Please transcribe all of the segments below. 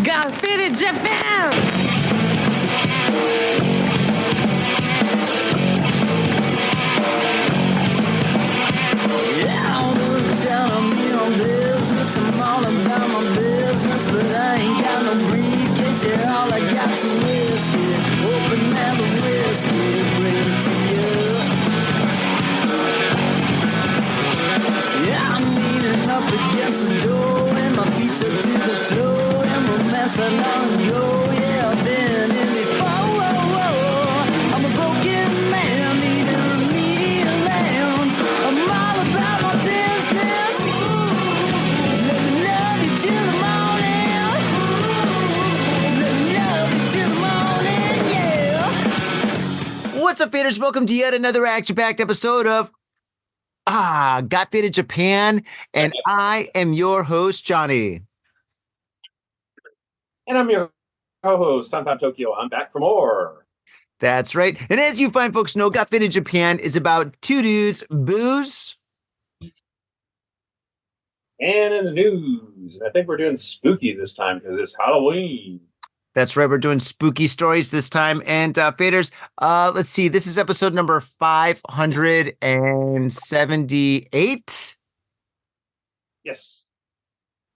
Got fit in Japan! Yeah, all the time I'm business. I'm all about my business, but I ain't got no briefcase. Yeah, all I got's some whiskey. Open now the whiskey, bring it to you. Yeah, I'm leaning up against the door, and my feet are to the floor, and we're messing on go. Yeah, I've been in before. I'm a broken man, needing remedial lands. I'm all about my business. Let me love you till the morning. Let me love you till the morning, yeah. What's up, faders? Welcome to yet another action-packed episode of Got Faded Japan, and I am your host, Johnny. And I'm your co-host, Tom Tokyo. I'm back for more. That's right. And as you fine folks know, Got Faded Japan is about two dudes, booze. And in the news, I think we're doing spooky this time because it's Halloween. That's right. We're doing spooky stories this time. And faders, let's see. This is episode number 578. Yes.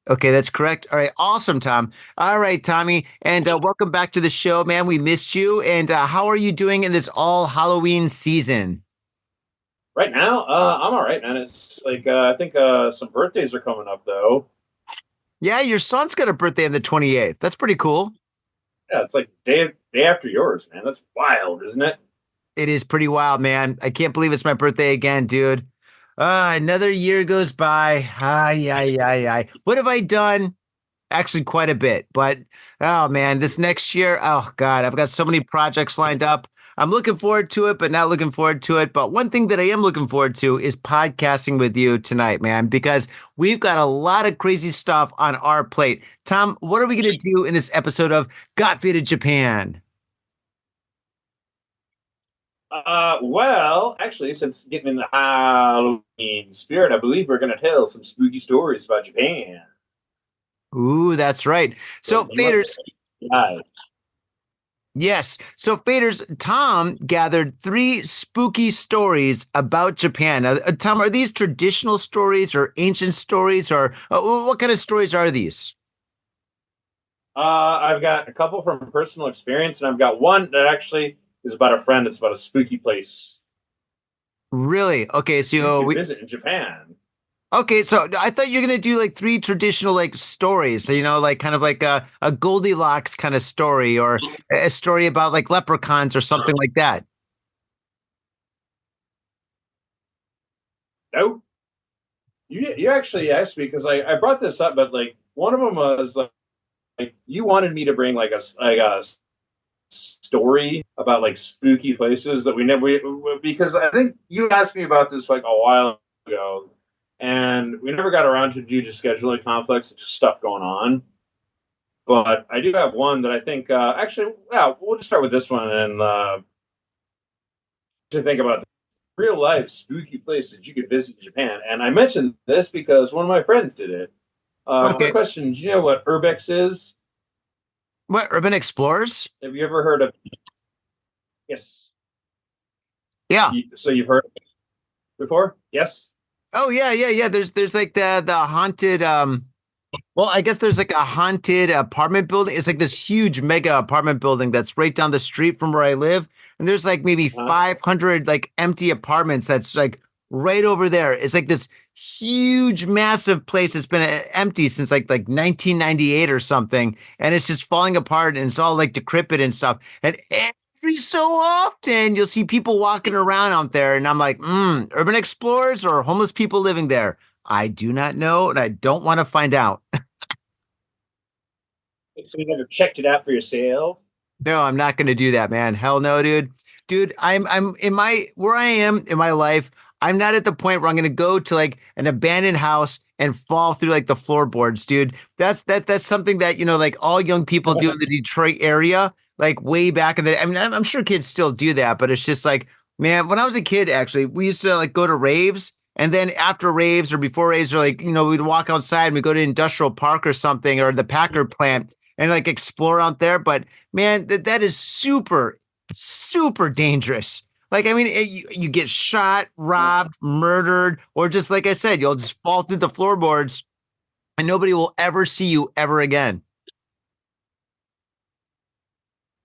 Okay, that's correct. All right. Awesome, Tom. All right, Tommy. And welcome back to the show, man. We missed you. And how are you doing in this all Halloween season? Right now, I'm all right, man. It's like, I think some birthdays are coming up, though. Yeah, your son's got a birthday on the 28th. That's pretty cool. Yeah, it's like day after yours, man. That's wild, isn't it? It is pretty wild, man. I can't believe it's my birthday again, dude. Another year goes by. Ay. What have I done? Actually, quite a bit. But, oh, man, this next year, oh, God, I've got so many projects lined up. I'm looking forward to it, but not looking forward to it. But one thing that I am looking forward to is podcasting with you tonight, man, because we've got a lot of crazy stuff on our plate. Tom, what are we going to do in this episode of Got Faded Japan? Well, actually, since getting in the Halloween spirit, I believe we're going to tell some spooky stories about Japan. Ooh, that's right. So, faders. Yeah. Yes. So, faders, Tom gathered 3 spooky stories about Japan. Tom, are these traditional stories or ancient stories, or what kind of stories are these? I've got a couple from personal experience, and I've got one that actually is about a friend. It's about a spooky place. Really? Okay. So we visit in Japan. Okay, so I thought you were gonna do like 3 traditional like stories, so, like kind of like a Goldilocks kind of story, or a story about like leprechauns or something like that. No, you actually asked me because I brought this up, but like one of them was like you wanted me to bring like a story about like spooky places that we never because I think you asked me about this like a while ago. And we never got around to due to scheduling conflicts and just stuff going on. But I do have one that I think, actually, yeah, we'll just start with this one and to think about real life spooky places you could visit in Japan. And I mentioned this because one of my friends did it. Okay. Quick question: do you know what Urbex is? What, Urban Explorers? Have you ever heard of? Yes. Yeah. So you've heard of it before? Yes. Oh yeah. There's like the haunted. Well, I guess there's like a haunted apartment building. It's like this huge mega apartment building that's right down the street from where I live, and there's like maybe 500 like empty apartments. That's like right over there. It's like this huge, massive place that's been empty since like 1998 or something, and it's just falling apart and it's all like decrepit and stuff. And every so often you'll see people walking around out there, and I'm like, urban explorers or homeless people living there? I do not know, and I don't want to find out. So you never checked it out for yourself? No, I'm not going to do that, man. Hell no, dude. I'm in where I am in my life. I'm not at the point where I'm going to go to like an abandoned house and fall through like the floorboards, dude. That's something that, like all young people do in the Detroit area, like way back in the, I mean, I'm sure kids still do that, but it's just like, man, when I was a kid, actually, we used to like go to raves. And then after raves or before raves, or like, we'd walk outside and we'd go to Industrial Park or something, or the Packard plant. and like explore out there. But man, that is super, super dangerous. Like, I mean, you get shot, robbed, murdered, or just like I said, you'll just fall through the floorboards and nobody will ever see you ever again.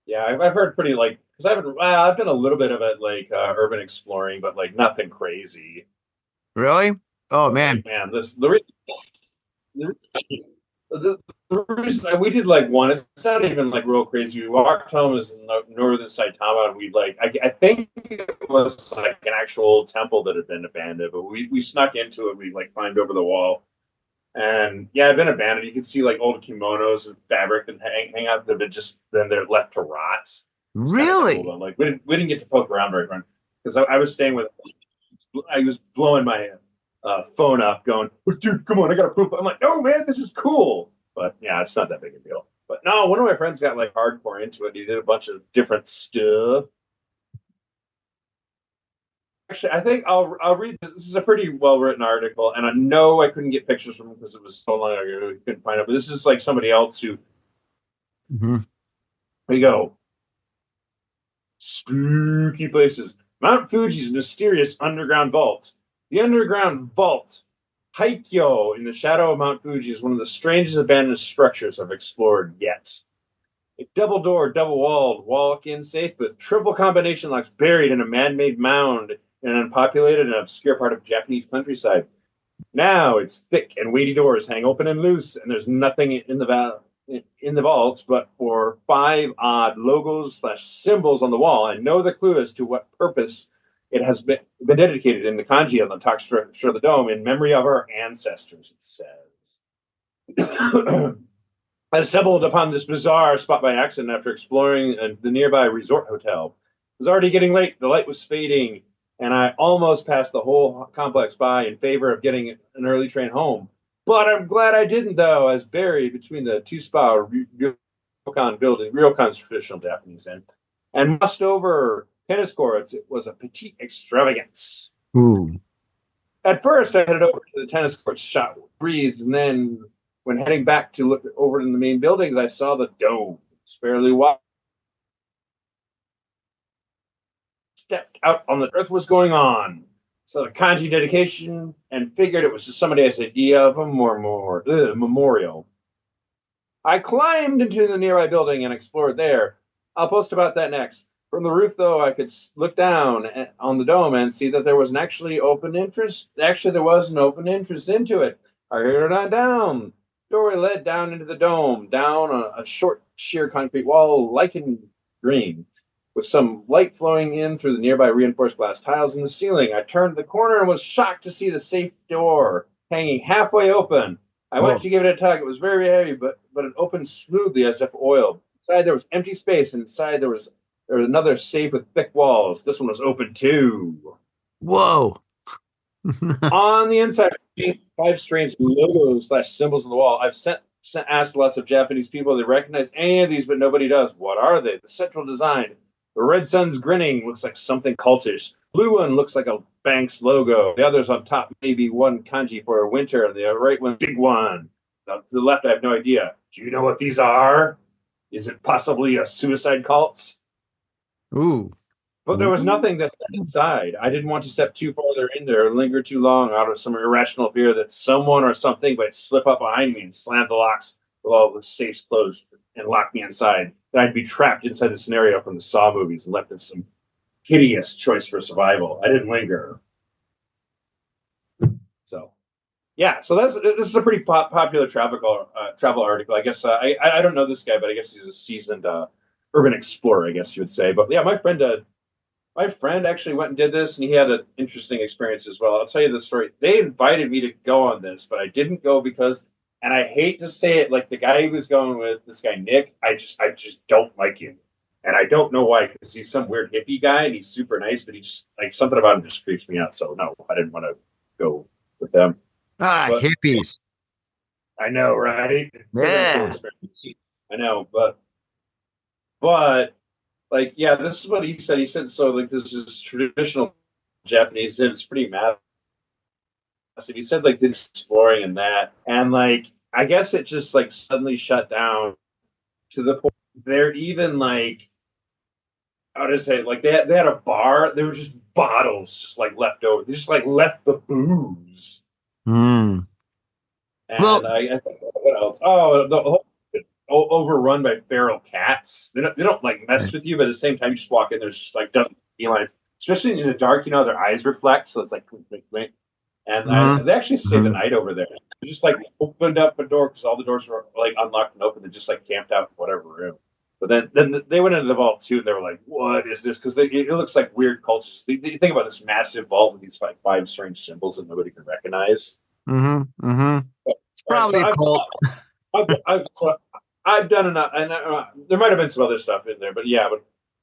Yeah, I've heard pretty like because I've done a little bit of it like urban exploring, but like nothing crazy. Really? Oh But man. like, man, the, the reason we did like one, it's not even like real crazy. We walked home as in northern Saitama, and we like I think it was like an actual temple that had been abandoned, but we snuck into it. We like climbed over the wall, and yeah, it'd been abandoned. You could see like old kimonos and fabric and hang out that had just then they're left to rot. It's kind of cool Really? though. Like we didn't get to poke around very much because I was staying with. I was blowing my phone up, going, "Dude, come on, I gotta poop." I'm like, "No, man, this is cool." But yeah, it's not that big a deal. But no, one of my friends got like hardcore into it. He did a bunch of different stuff. Actually, I think I'll read this. This is a pretty well written article, and I know I couldn't get pictures from it because it was so long ago we couldn't find it. But this is like somebody else who. Mm-hmm. Here you go. Spooky places. Mount Fuji's mysterious underground vault. The underground vault, Haikyo, in the shadow of Mount Fuji, is one of the strangest abandoned structures I've explored yet. A double-door, double-walled, walk-in safe with triple combination locks buried in a man-made mound in an unpopulated and obscure part of Japanese countryside. Now its thick and weighty doors hang open and loose, and there's nothing in the vaults but for 5 odd logos/symbols on the wall. I know the clue as to what purpose it has been dedicated in the kanji on the top structure of the dome in memory of our ancestors, it says. I stumbled upon this bizarre spot by accident after exploring the nearby resort hotel. It was already getting late, the light was fading, and I almost passed the whole complex by in favor of getting an early train home. But I'm glad I didn't, though, as buried between the two spa ryokan building, ryokan's traditional Japanese inn, and mossed over tennis courts, it was a petite extravagance. Ooh. At first, I headed over to the tennis courts, shot breeze, and then when heading back to look over in the main buildings, I saw the dome. It's fairly wide. Stepped out on the earth was going on. So the kanji dedication and figured it was just somebody's idea of a memorial. I climbed into the nearby building and explored there. I'll post about that next. From the roof, though, I could look down on the dome and see that there was an open entrance. Actually, there was an open entrance into it. I heard it on down. Doorway led down into the dome, down a short, sheer concrete wall, lichen green, with some light flowing in through the nearby reinforced glass tiles in the ceiling. I turned the corner and was shocked to see the safe door hanging halfway open. I went to give it a tug. It was very heavy, but it opened smoothly as if oiled. Inside there was empty space, and inside there was another safe with thick walls. This one was open too. Whoa. On the inside, 5 strange logos/symbols on the wall. I've asked lots of Japanese people if they recognize any of these, but nobody does. What are they? The central design. The red sun's grinning looks like something cultish. Blue one looks like a bank's logo. The others on top, maybe one kanji for a winter, and the right one, big one. Now, to the left, I have no idea. Do you know what these are? Is it possibly a suicide cult? Ooh. But there was nothing that fit inside. I didn't want to step too farther in there or linger too long out of some irrational fear that someone or something might slip up behind me and slam the locks while all the safes closed and lock me inside. That I'd be trapped inside the scenario from the Saw movies and left in some hideous choice for survival. I didn't linger. So, yeah. So this is a pretty popular travel article. I guess I don't know this guy, but I guess he's a seasoned urban explorer, I guess you would say. But yeah, my friend actually went and did this, and he had an interesting experience as well. I'll tell you the story. They invited me to go on this, but I didn't go because, and I hate to say it, like the guy he was going with, this guy Nick, I just don't like him, and I don't know why, because he's some weird hippie guy, and he's super nice, but he just like something about him just creeps me out. So no, I didn't want to go with them. But, hippies. I know, right? Yeah. I know, but. Like, yeah, this is what he said. He said, so, like, this is traditional Japanese, and it's pretty massive. He said, like, the exploring and that. And, like, I guess it just, like, suddenly shut down to the point they're even like, how to say, like they had a bar. There were just bottles just like left over. They just like left the booze. Mm. And Well, I think what else? Oh, the whole overrun by feral cats. They don't like mess with you, but at the same time, you just walk in. There's just like felines, especially in the dark. You know, their eyes reflect, so it's like clink, clink, clink. And mhm, they actually stayed the mhm. night over there. They just like opened up a door because all the doors were like unlocked and open. They just like camped out in whatever room. But then they went into the vault too, and they were like, "What is this?" Because it looks like weird cultures. You think about this massive vault with these like 5 strange symbols that nobody can recognize. It's All right, so probably a cult. I've, I've, I've done enough, and there might have been some other stuff in there, but yeah,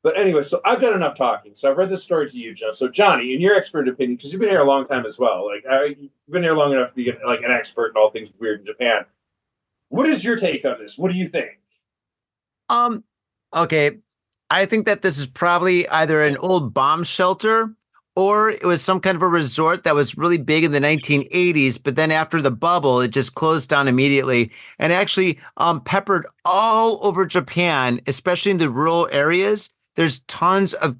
but anyway, so I've done enough talking. So I've read this story to you, Joe. So Johnny, in your expert opinion, because you've been here a long time as well, like you've been here long enough to be like an expert in all things weird in Japan. What is your take on this? What do you think? Um, okay. I think that this is probably either an old bomb shelter or it was some kind of a resort that was really big in the 1980s, but then after the bubble, it just closed down immediately and actually peppered all over Japan, especially in the rural areas. There's tons of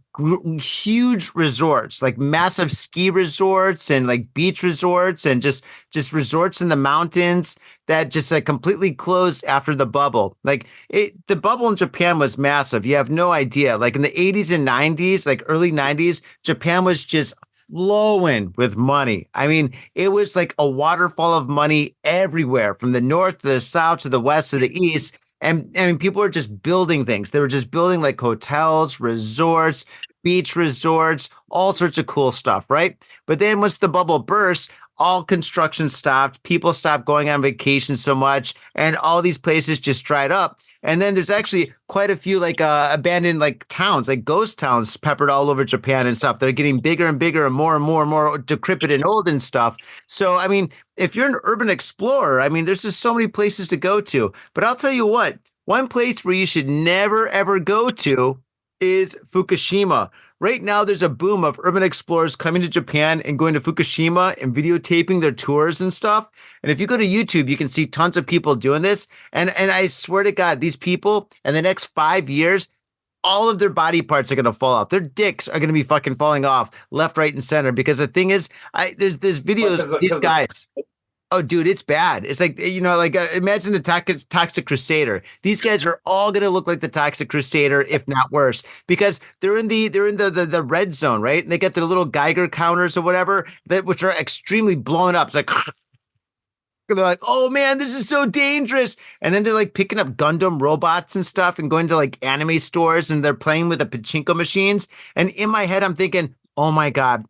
huge resorts, like massive ski resorts and like beach resorts and just resorts in the mountains that just like completely closed after the bubble. Like the bubble in Japan was massive. You have no idea. Like in the 80s and 90s, like early 90s, Japan was just flowing with money. I mean, it was like a waterfall of money everywhere from the north to the south to the west to the east. And I mean, people were just building things. They were just building like hotels, resorts, beach resorts, all sorts of cool stuff, right? But then once the bubble burst, all construction stopped. People stopped going on vacation so much, and all these places just dried up. And then there's actually quite a few like abandoned like towns, like ghost towns peppered all over Japan and stuff. They're getting bigger and bigger and more decrepit and old and stuff. So, I mean, if you're an urban explorer, I mean, there's just so many places to go to. But I'll tell you what, one place where you should never ever go to is Fukushima. Right now, there's a boom of urban explorers coming to Japan and going to Fukushima and videotaping their tours and stuff. And if you go to YouTube, you can see tons of people doing this. And I swear to God, these people in the next 5 years, all of their body parts are going to fall off. Their dicks are going to be fucking falling off left, right, and center. Because the thing is, there's videos of these guys. Oh, dude, it's bad. It's like, like imagine the Toxic Crusader. These guys are all gonna look like the Toxic Crusader, if not worse, because they're in the red zone, right? And they get their little Geiger counters or whatever, which are extremely blown up. It's like they're like, oh man, this is so dangerous. And then they're like picking up Gundam robots and stuff and going to like anime stores and they're playing with the pachinko machines. And in my head, I'm thinking, oh my God,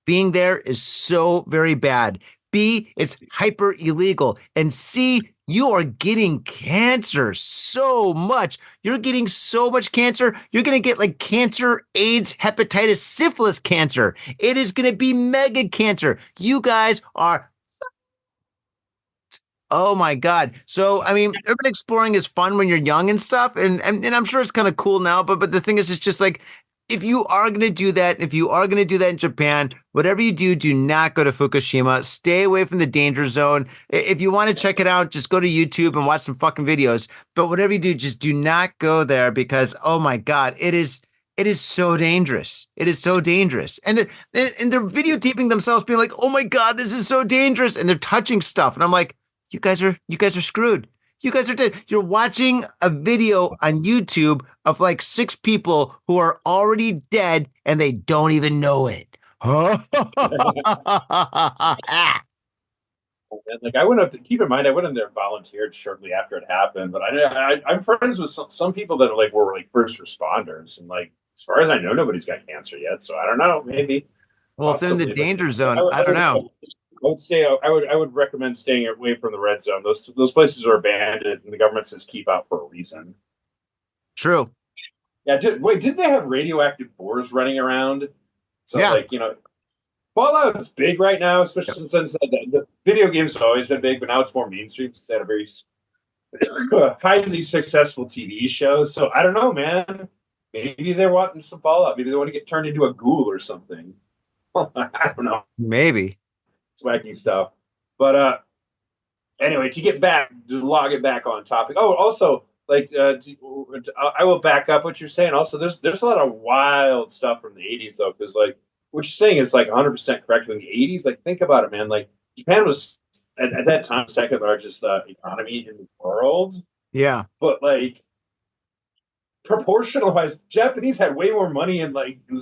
being there is so very bad. B, it's hyper illegal. And C, you are getting cancer so much. You're getting so much cancer. You're going to get like cancer, AIDS, hepatitis, syphilis cancer. It is going to be mega cancer. You guys are. Oh my God. So, I mean, urban exploring is fun when you're young and stuff. And I'm sure it's kind of cool now. But the thing is, it's just like, if you are going to do that, if you are going to do that in Japan, whatever you do, do not go to Fukushima. Stay away from the danger zone. If you want to check it out, just go to YouTube and watch some fucking videos. But whatever you do, just do not go there because, oh my God, it is so dangerous. It is so dangerous. And they're videotaping themselves being like, oh my God, this is so dangerous. And they're touching stuff. And I'm like, you guys are screwed. You guys are dead. You're watching a video on YouTube of like 6 people who are already dead and they don't even know it. Like I went up to keep in mind, I went in there and volunteered shortly after it happened. But I'm friends with some people that were like first responders, and like as far as I know, nobody's got cancer yet. So I don't know, maybe. Well, it's in the danger zone. I don't know. I would say I would recommend staying away from the red zone. Those places are abandoned, and the government says keep out for a reason. True. Yeah. Did they have radioactive boars running around? So yeah. Fallout's big right now, especially since the video games have always been big, but now it's more mainstream. It's had a very highly successful TV show. So I don't know, man. Maybe they're wanting some Fallout. Maybe they want to get turned into a ghoul or something. I don't know. Maybe. Wacky stuff. But anyway, to log it back on topic. Oh, also, like I will back up what you're saying. Also, there's a lot of wild stuff from the 80s though, because like what you're saying is like 100% correct. In the 80s, like think about it, man. Like Japan was at that time second largest economy in the world. Yeah. But like proportional wise, Japanese had way more money in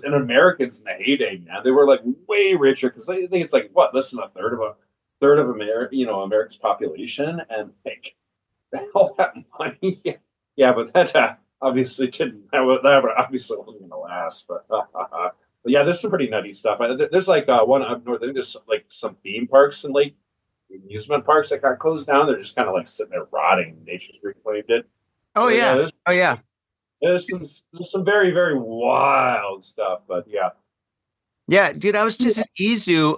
Americans in the heyday, man. They were like way richer because I think it's like what less than a third of America's population, and like all that money. Yeah, but that obviously didn't. That obviously wasn't going to last. But yeah, there's some pretty nutty stuff. There's like one up north. I think there's like some theme parks and like amusement parks that got closed down. They're just kind of like sitting there rotting. Nature's reclaimed it. Oh So, yeah. Oh yeah. There's some very very wild stuff. But yeah. Yeah, dude, I was just in Izu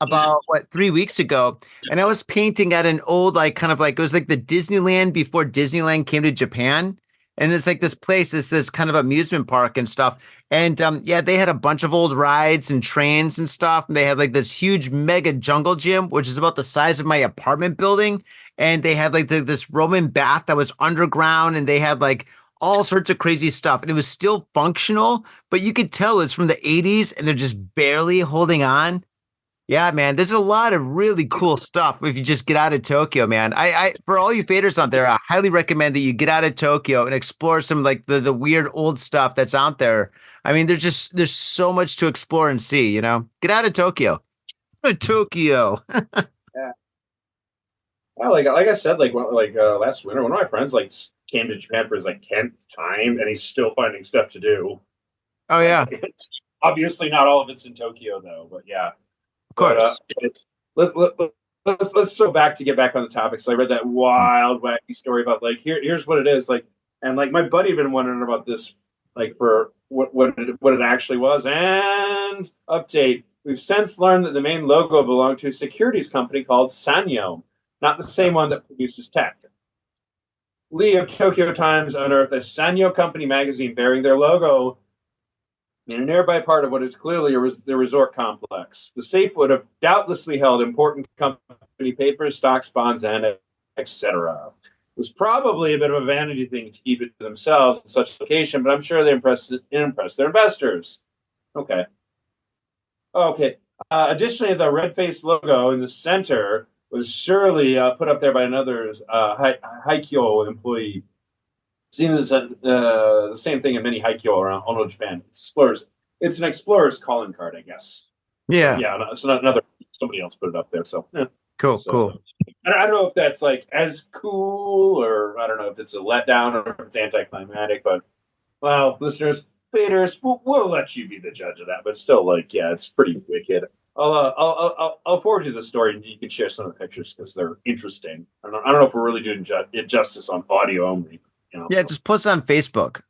about 3 weeks ago, and I was painting at an old kind of like it was like the Disneyland before Disneyland came to Japan. And it's like this place, this kind of amusement park and stuff. And yeah, they had a bunch of old rides and trains and stuff. And they had like this huge mega jungle gym, which is about the size of my apartment building. And they had like this Roman bath that was underground, and they had like all sorts of crazy stuff. And it was still functional, but you could tell it's from the 80s and they're just barely holding on. Yeah, man, there's a lot of really cool stuff if you just get out of Tokyo, man. I for all you faders out there, I highly recommend that you get out of Tokyo and explore some like the weird old stuff that's out there. I mean, there's so much to explore and see, you know. Get out of Tokyo. Tokyo. Yeah. Well, like I said, last winter, one of my friends came to Japan for his 10th time, and he's still finding stuff to do. Oh yeah. Obviously, not all of it's in Tokyo though, but yeah. Of course. Let's go back to get back on the topic. So I read that wild, wacky story about here's what it is and my buddy had been wondering about this for what it actually was. And update: we've since learned that the main logo belonged to a securities company called Sanyo, not the same one that produces tech. Lee of Tokyo Times unearthed a Sanyo company magazine bearing their logo in a nearby part of what is clearly the resort complex. The safe would have doubtlessly held important company papers, stocks, bonds, and etc. It was probably a bit of a vanity thing to keep it to themselves in such a location, but I'm sure they impressed their investors. Okay. Additionally, the red-faced logo in the center was surely put up there by another Haikyo employee. Seen as the same thing in many Haikyo around all over Japan. It's an explorer's calling card, I guess. Yeah. So, yeah. It's not another. Somebody else put it up there. So yeah. Cool. I don't know if that's as cool, or I don't know if it's a letdown or if it's anticlimactic. But well, listeners, faders, we'll let you be the judge of that. But still, yeah, it's pretty wicked. I'll forward you the story, and you can share some of the pictures because they're interesting. I don't know if we're really doing it justice on audio only. You know? Yeah, just post it on Facebook.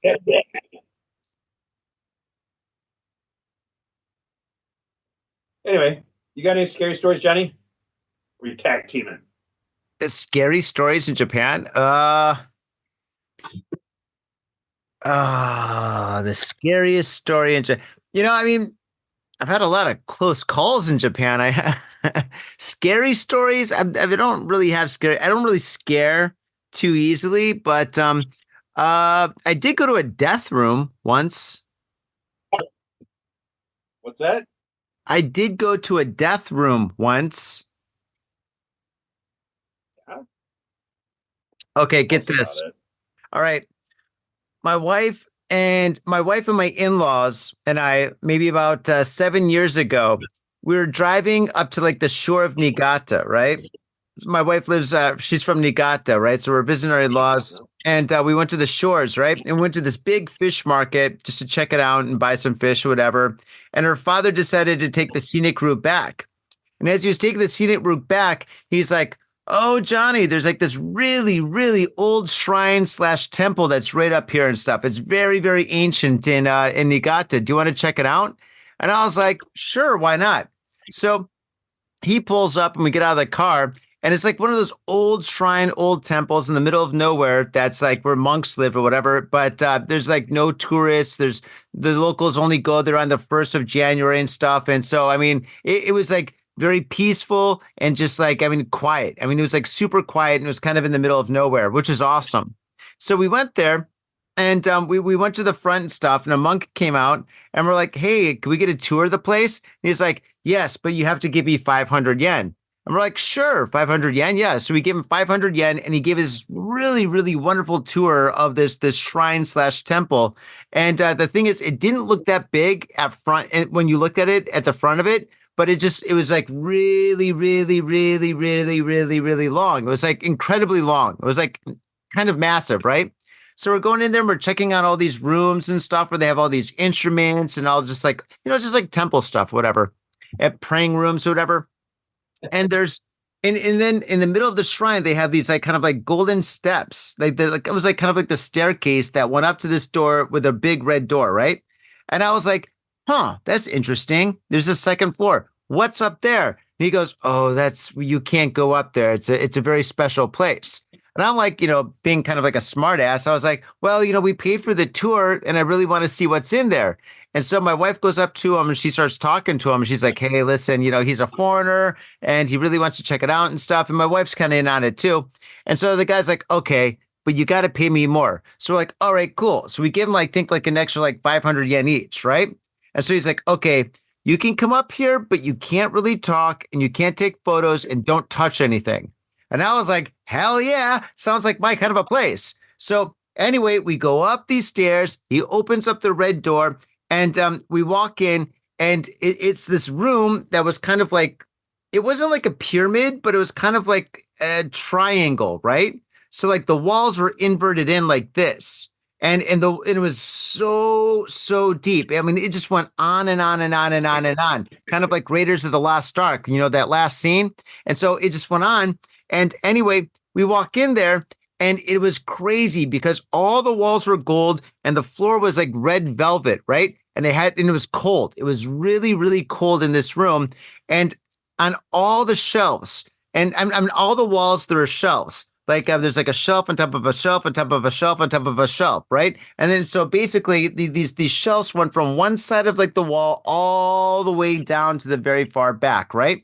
Anyway, you got any scary stories, Johnny? Or you tag teaming? Scary stories in Japan? The scariest story in Japan. I mean, I've had a lot of close calls in Japan. Scary stories. I don't really have scary. I don't really scare too easily, but I did go to a death room once. What's that? I did go to a death room once. Yeah. Okay, get this. All right. My wife and my in-laws and I, maybe about 7 years ago, we were driving up to the shore of Niigata, right? My wife lives, she's from Niigata, right? So we're visiting our in-laws, and we went to the shores, right? And we went to this big fish market just to check it out and buy some fish or whatever. And her father decided to take the scenic route back. And as he was taking the scenic route back, he's like, "Oh, Johnny, there's this really, really old shrine / temple that's right up here and stuff. It's very, very ancient in Niigata. Do you want to check it out?" And I was like, "Sure, why not?" So he pulls up and we get out of the car, and it's one of those old shrine, old temples in the middle of nowhere. That's where monks live or whatever. But there's no tourists. The locals only go there on the 1st of January and stuff. And so, I mean, it was very peaceful and just quiet. I mean, it was super quiet, and it was kind of in the middle of nowhere, which is awesome. So we went there. And we went to the front and stuff, and a monk came out, and we're like, "Hey, can we get a tour of the place?" And he's like, "Yes, but you have to give me 500 yen." And we're like, "Sure, 500 yen, yeah." So we gave him 500 yen, and he gave us really, really wonderful tour of this shrine slash temple. And the thing is, it didn't look that big at front, and when you looked at it at the front of it, but it was like really, really, really, really, really, really long. It was like incredibly long. It was like kind of massive, right? So we're going in there and we're checking out all these rooms and stuff where they have all these instruments and all just like, just like temple stuff, whatever, at praying rooms or whatever. And and then in the middle of the shrine, they have these like kind of like golden steps. It was like kind of like the staircase that went up to this door with a big red door, right? And I was like, huh, that's interesting. There's a second floor. What's up there? And he goes, oh, you can't go up there. It's a very special place. And I'm like, being kind of like a smart ass, I was like, well, we paid for the tour and I really want to see what's in there. And so my wife goes up to him and she starts talking to him. And she's like, hey, listen, he's a foreigner and he really wants to check it out and stuff. And my wife's kind of in on it too. And so the guy's like, okay, but you got to pay me more. So we're like, all right, cool. So we give him an extra 500 yen each, right? And so he's like, okay, you can come up here, but you can't really talk and you can't take photos and don't touch anything. And I was like, hell yeah, sounds like my kind of a place. So anyway, we go up these stairs. He opens up the red door and we walk in and it's this room that was kind of like, it wasn't like a pyramid, but it was kind of like a triangle, right? So like the walls were inverted in like this. And it was so deep. I mean, it just went on and on and on and on and on, kind of like Raiders of the Lost Ark, that last scene. And so it just went on. And anyway, we walk in there and it was crazy because all the walls were gold and the floor was like red velvet, right? And it was cold. It was really, really cold in this room. And on all the shelves and all the walls, there are shelves. Like there's like a shelf on top of a shelf on top of a shelf on top of a shelf, right? And then so basically these shelves went from one side of like the wall all the way down to the very far back, right?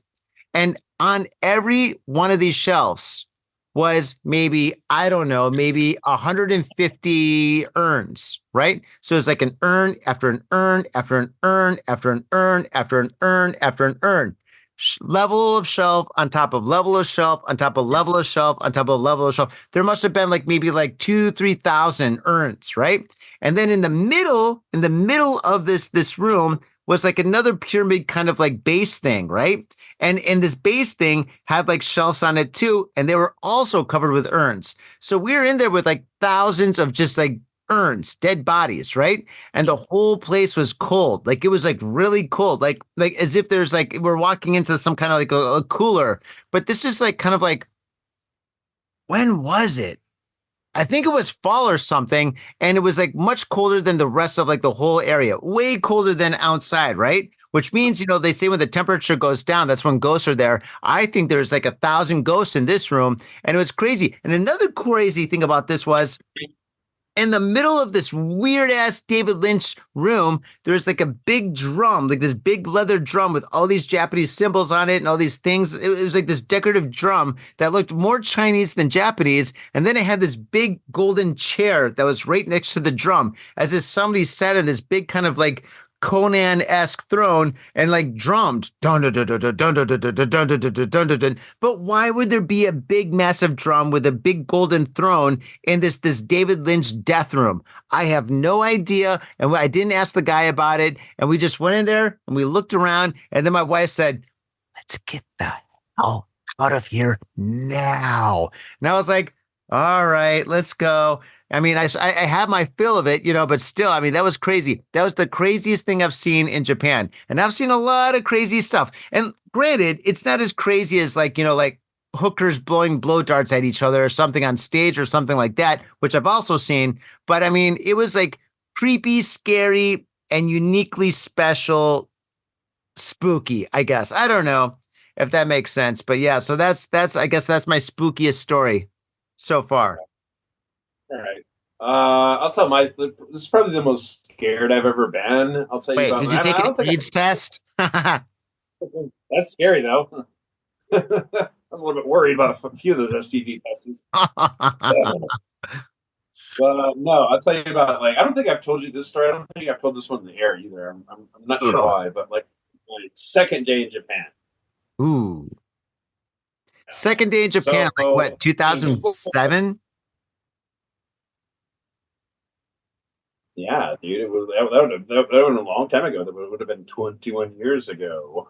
And on every one of these shelves was maybe 150 urns, right? So it's like an urn after an urn after an urn after an urn after an urn after an urn. Level of shelf on top of level of shelf on top of level of shelf on top of level of shelf. There must have been maybe 2,000-3,000 urns, right? And then in the middle of this room was like another pyramid kind of like base thing, right? And this base thing had shelves on it too, and they were also covered with urns. So we were in there with thousands of just urns, dead bodies, right? And the whole place was cold. It was really cold, like as if there's we're walking into some kind of a cooler. But this is kind of when was it? I think it was fall or something, and it was much colder than the rest of the whole area, way colder than outside, right? Which means, they say when the temperature goes down, that's when ghosts are there. I think there's 1,000 ghosts in this room, and it was crazy. And another crazy thing about this was, in the middle of this weird ass David Lynch room, there's a big drum, this big leather drum with all these Japanese symbols on it and all these things. It was this decorative drum that looked more Chinese than Japanese. And then it had this big golden chair that was right next to the drum, as if somebody sat in this big kind of Conan-esque throne and drummed. Dun, dun, dun, dun, dun, dun, dun, dun, dun, dun, dun, dun, dun, dun, dun. But why would there be a big massive drum with a big golden throne in this David Lynch death room? I have no idea, and I didn't ask the guy about it, and we just went in there and we looked around, and then my wife said, let's get the hell out of here now. And I was like, all right, let's go. I mean, I have my fill of it, but still, I mean, that was crazy. That was the craziest thing I've seen in Japan. And I've seen a lot of crazy stuff. And granted, it's not as crazy as hookers blowing blow darts at each other or something on stage or something like that, which I've also seen. But I mean, it was creepy, scary, and uniquely special, spooky, I guess. I don't know if that makes sense. But yeah, so I guess that's my spookiest story so far. All right. I'll tell this is probably the most scared I've ever been. I'll tell you about. Did you take an AIDS test? That's scary though. I was a little bit worried about a few of those STD tests. No, I'll tell you about like I don't think I've told you this story. I don't think I've told this one in the air either. I'm not sure why, but like my second day in Japan. Ooh. Second day in Japan, So like what, 2007? Yeah, dude, that would have been a long time ago. That would have been 21 years ago.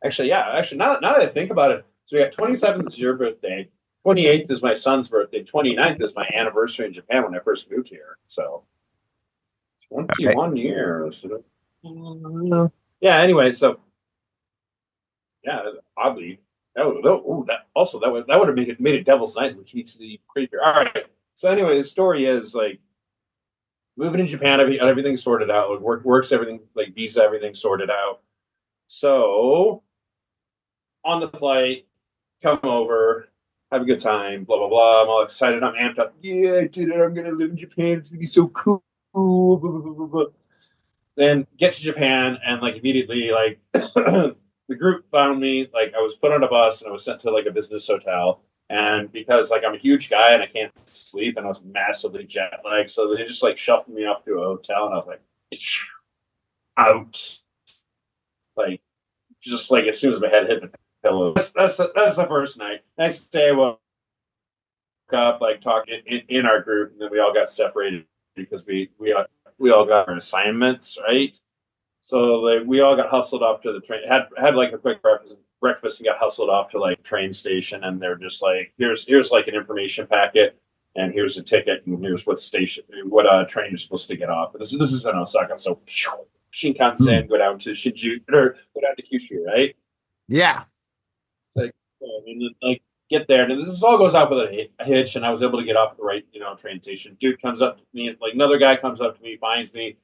Actually, yeah. Actually, now that I think about it, so we got 27th is your birthday, 28th is my son's birthday, 29th is my anniversary in Japan when I first moved here. So 21 years. Yeah. Anyway, so yeah, oddly, that would have made it Devil's Night, which makes the creepier. All right. So anyway, the story is like moving in Japan, everything's sorted out. Like works, everything like visa, everything sorted out. So on the flight, come over, have a good time, blah blah blah. I'm all excited. I'm amped up. Yeah, I did it. I'm gonna live in Japan. It's gonna be so cool. Blah, blah, blah, blah. Then get to Japan and like immediately like the group found me. Like I was put on a bus and I was sent to like a business hotel. And because like I'm a huge guy and I can't sleep and I was massively jet lagged, so they just like shuffled me up to a hotel and I was like out, like just like as soon as my head hit the pillow. That's the first night. Next day I woke up like talking in our group, and then we all got separated because we all got our assignments, right? So like we all got hustled off to the train. Had like a quick breakfast and got hustled off to like train station, and they're just like, here's like an information packet, and here's a ticket, and here's what train you're supposed to get off. This is in Osaka, so Shinkansen, go down to Shinjuku or go down to Kyushu, right? Yeah. Like, like get there, and this all goes out with a hitch, and I was able to get off at the right, train station. Dude comes up to me, like another guy comes up to me, finds me,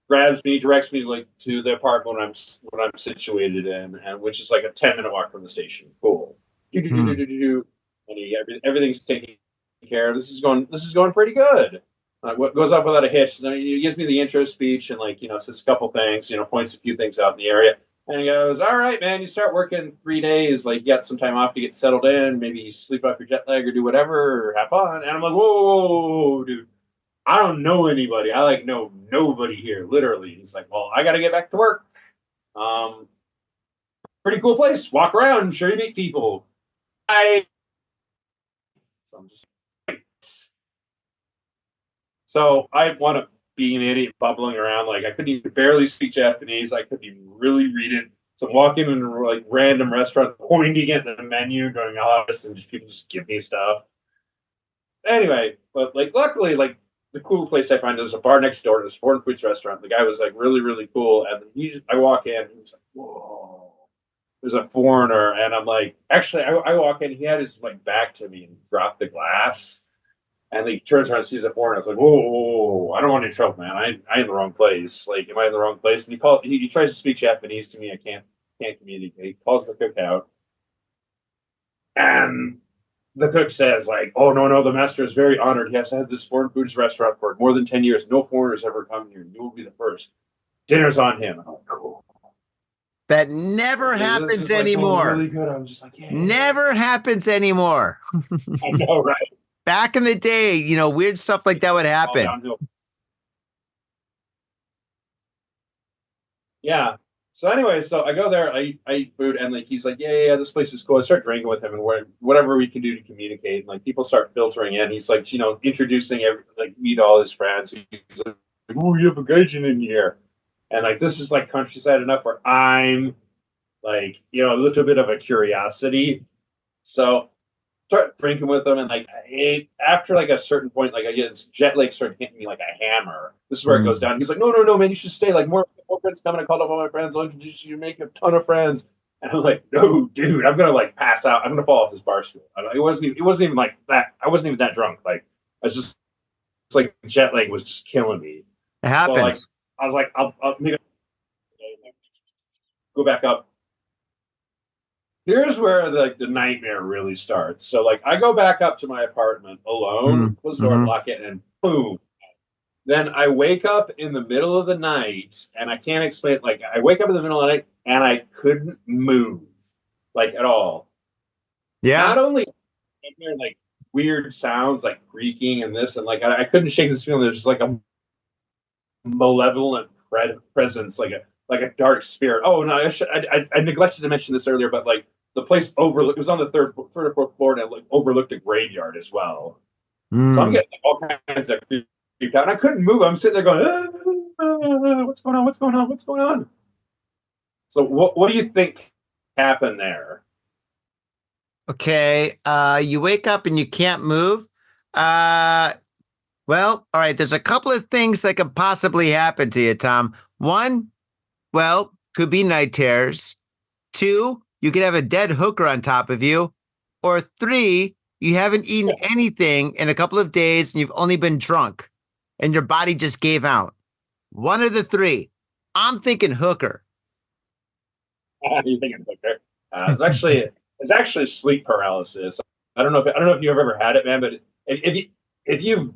grabs me, directs me like to the apartment when I'm situated in, and which is like a 10-minute walk from the station. Cool. And everything's taken care of. This is going pretty good. What goes up without a hitch? So he gives me the intro speech and says a couple things, points a few things out in the area. And he goes, all right, man, you start working 3 days, like you got some time off to get settled in, maybe you sleep off your jet lag or do whatever, or have fun. And I'm like, whoa, dude, I don't know anybody. I like know nobody here, literally. He's like, well, I got to get back to work. Pretty cool place. Walk around. I'm sure you meet people. So I'm just so I want to be an idiot bubbling around. Like I couldn't even barely speak Japanese. I couldn't even really read it. So I'm walking in like random restaurant, pointing at the menu, going, oh, and people just give me stuff. Anyway, but like luckily, like the cool place I find, there's a bar next door to this foreign foods restaurant. The guy was like really, really cool. And I walk in, and he's like, whoa, there's a foreigner. And I'm like, actually, I walk in, he had his like back to me and dropped the glass. And he turns around and sees a foreigner. I was like, whoa, I don't want any trouble, man. I'm in the wrong place. Like, am I in the wrong place? And he tries to speak Japanese to me. I can't communicate. He calls the cook out. And the cook says, like, oh, no, the master is very honored. He has had this foreign foods restaurant for more than 10 years. No foreigners ever come here. You will be the first. Dinner's on him. I'm like, cool. That never happens anymore. Really good. I was just like, yeah. Never happens anymore. I know, right? Back in the day, weird stuff like that would happen. Yeah. So anyway, so I go there, I eat food, and like he's like, yeah, this place is cool. I start drinking with him, and whatever we can do to communicate, and like people start filtering in. He's like, introducing meet all his friends. He's like, oh, you have a gaijin in here, and like this is like countryside enough where I'm like, a little bit of a curiosity. So start drinking with them, and like after like a certain point, like I get jet lag started hitting me like a hammer. This is where it goes down. He's like, no, man, you should stay. Like more friends coming. I called up all my friends. I'll introduce you. Make a ton of friends. And I was like, no, dude, I'm gonna like pass out. I'm gonna fall off this bar stool. It wasn't even like that. I wasn't even that drunk. Like I was just, it's like jet lag was just killing me. It happens. So, like, I was like, I'll go back up. Here's where the nightmare really starts. So like I go back up to my apartment alone, close the door, lock it, and boom. Then I wake up in the middle of the night, and I can't explain it. Like I wake up in the middle of the night and I couldn't move like at all. Yeah. Not only like weird sounds like creaking and this, and like I couldn't shake this feeling. There's just like a malevolent presence, like a dark spirit. Oh no, I neglected to mention this earlier, but like the place overlooked. It was on the third or fourth floor, and it like overlooked a graveyard as well. So I'm getting like, all kinds of creeped out. And I couldn't move. I'm sitting there going, "What's going on? What's going on? What's going on?" So what do you think happened there? Okay, you wake up and you can't move. Well, all right, there's a couple of things that could possibly happen to you, Tom. One, well, could be night terrors. Two, you could have a dead hooker on top of you. Or three, you haven't eaten anything in a couple of days and you've only been drunk and your body just gave out. One of the three. I'm thinking hooker. You're thinking hooker. It's actually sleep paralysis. I don't know if you've ever had it, man, but if you've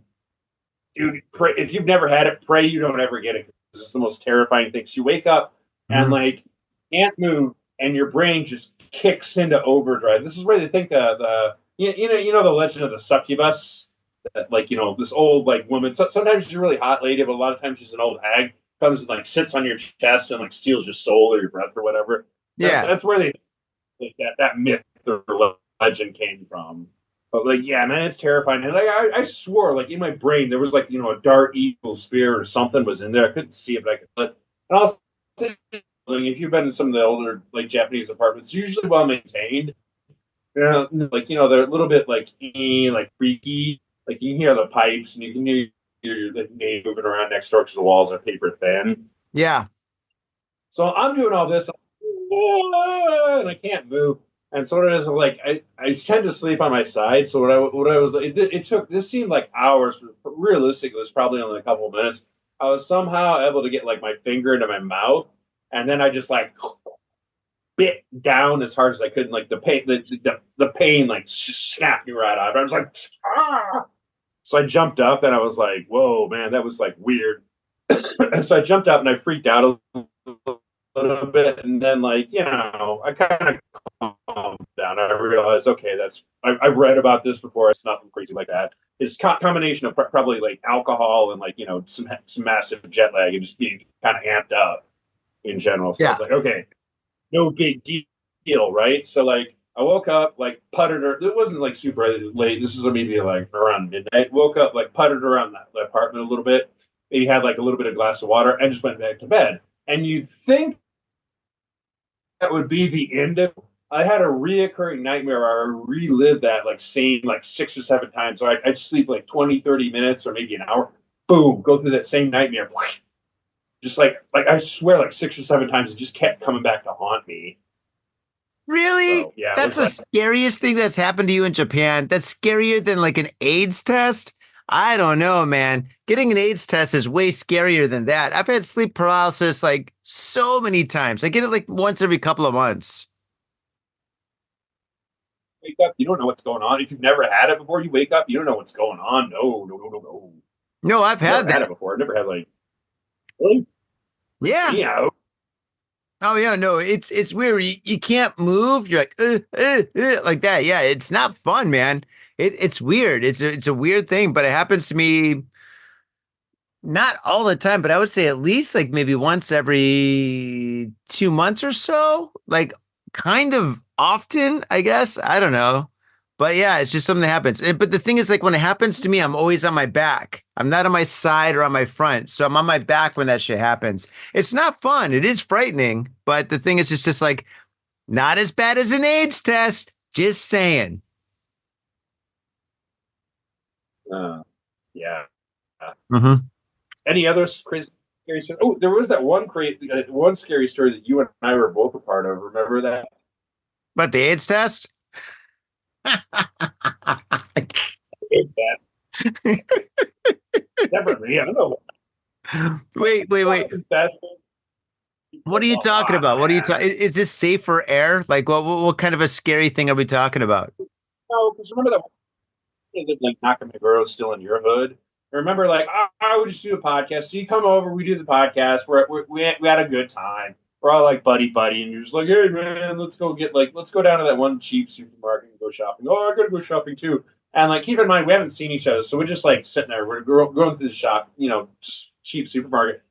never had it, pray you don't ever get it, because it's the most terrifying thing. So you wake up and like can't move, and your brain just kicks into overdrive. This is where they think the legend of the succubus, that like this old like woman. Sometimes she's a really hot lady, but a lot of times she's an old hag. Comes and like sits on your chest and like steals your soul or your breath or whatever. That's where they think that myth or legend came from. But like, yeah, man, it's terrifying. And like, I swore, like in my brain, there was like a dark evil spirit or something was in there. I couldn't see it, but I could. And also, if you've been in some of the older like Japanese apartments, they're usually well maintained. They're a little bit like creaky. Like you can hear the pipes and you can hear your name moving around next door because the walls are paper thin. Yeah. So I'm doing all this, and I can't move. And so it is like I tend to sleep on my side. So what I was it took, this seemed like hours. Realistically, it was probably only a couple of minutes. I was somehow able to get like my finger into my mouth, and then I just like bit down as hard as I could. And like the pain like snapped me right out. I was like, ah! So I jumped up and I was like, whoa, man, that was like weird. So I jumped up and I freaked out a little bit, and then like I kind of calmed down. I realized, okay, I've read about this before. It's nothing crazy like that. It's combination of probably like alcohol and like some massive jet lag and just being kind of amped up in general. So I was like, okay, no big deal, right? So like I woke up, like puttered. It wasn't like super late. This was maybe like around midnight. Woke up, like puttered around the apartment a little bit. He had like a little bit of glass of water and just went back to bed. And you'd think that would be the end of it. I had a reoccurring nightmare where I relived that like scene like 6 or 7 times. So I'd sleep like 20, 30 minutes or maybe an hour. Boom, go through that same nightmare. Just like I swear like 6 or 7 times, it just kept coming back to haunt me. Really? So, yeah, that's the scariest thing that's happened to you in Japan. That's scarier than like an AIDS test. I don't know, man. Getting an AIDS test is way scarier than that. I've had sleep paralysis like so many times. I get it like once every couple of months. Wake up, you don't know what's going on. If you've never had it before, you wake up, you don't know what's going on. No. No, I've had it before. I've never had like, really? Yeah. Oh yeah, no, it's weird. You can't move. You're like like that. Yeah, it's not fun, man. It's weird. It's a weird thing, but it happens to me not all the time, but I would say at least like maybe once every 2 months or so. Like kind of often, I guess. I don't know. But yeah, it's just something that happens. But the thing is, like when it happens to me, I'm always on my back. I'm not on my side or on my front. So I'm on my back when that shit happens. It's not fun. It is frightening. But the thing is, it's just like not as bad as an AIDS test. Just saying. Yeah. Mm-hmm. Any other crazy scary story? Oh, there was that one scary story that you and I were both a part of. Remember that? But the AIDS test? Separately, I don't know. Wait. What are you talking about? What are you talking? Is this safer air? Like, what kind of a scary thing are we talking about? No, because remember that like Nakamura still in your hood. I remember, like, I would just do a podcast. So you come over, we do the podcast. We had a good time. We're all like buddy, and you're just like, hey man, let's go down to that one cheap supermarket and go shopping. Oh, I gotta go shopping too. And like, keep in mind, we haven't seen each other, so we're just like sitting there. We're going through the shop, just cheap supermarket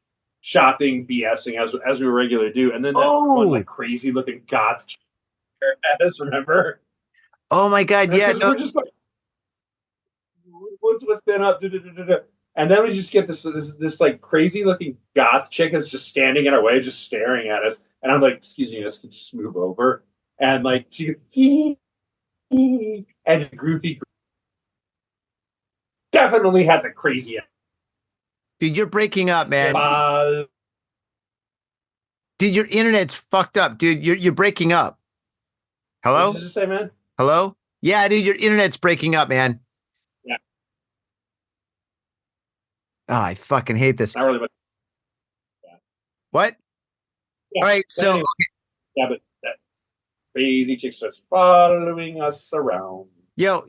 shopping, BSing as we regularly do. And then that one like crazy looking goth at us, remember? Oh my God, yeah. Because No. we're just like, what's been up? And then we just get this like crazy looking goth chick is just standing in our way, just staring at us. And I'm like, excuse me, let's just move over. And like she and Goofy definitely had the crazy. Dude, you're breaking up, man. Dude, your internet's fucked up, dude. You're breaking up. Hello? What did you say, man? Hello? Yeah, dude, your internet's breaking up, man. Yeah. Oh, I fucking hate this. Not really, but yeah. What? Yeah. All right, so anyway, yeah, but that crazy chick starts following us around. Yo,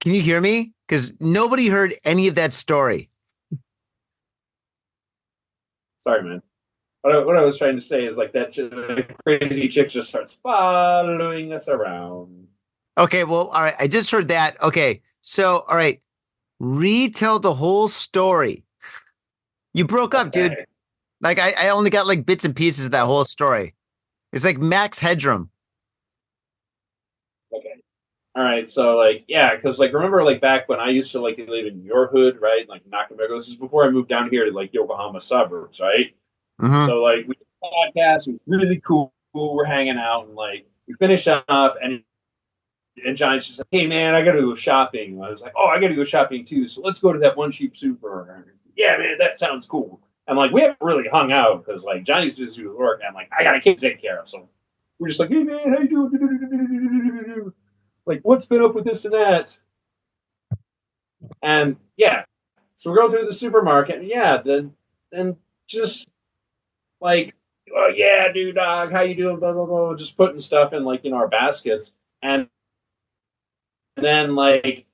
can you hear me? Because nobody heard any of that story. Sorry, man. What I was trying to say is like that crazy chick just starts following us around. Okay, well, all right. I just heard that. Okay, so all right, retell the whole story. You broke up, dude. Like I only got like bits and pieces of that whole story. It's like Max Headroom. Okay. All right, so like because like remember like back when I used to like live in your hood, right? Like Nakamura. This is before I moved down here to like Yokohama suburbs, right? Mm-hmm. So like we did a podcast, it was really cool. We're hanging out and like we finish up and Johnny's just like, hey man, I gotta go shopping. I was like, oh, I gotta go shopping too. So let's go to that one cheap super. Yeah, man, that sounds cool. And like we haven't really hung out because like Johnny's just doing work and like I got a kid to take care of. So we're just like, hey man, how you doing? Like, what's been up with this and that? And yeah, so we're going through the supermarket, and then just like, oh yeah, dude, dog, how you doing? Blah blah blah, just putting stuff in like our baskets, and then like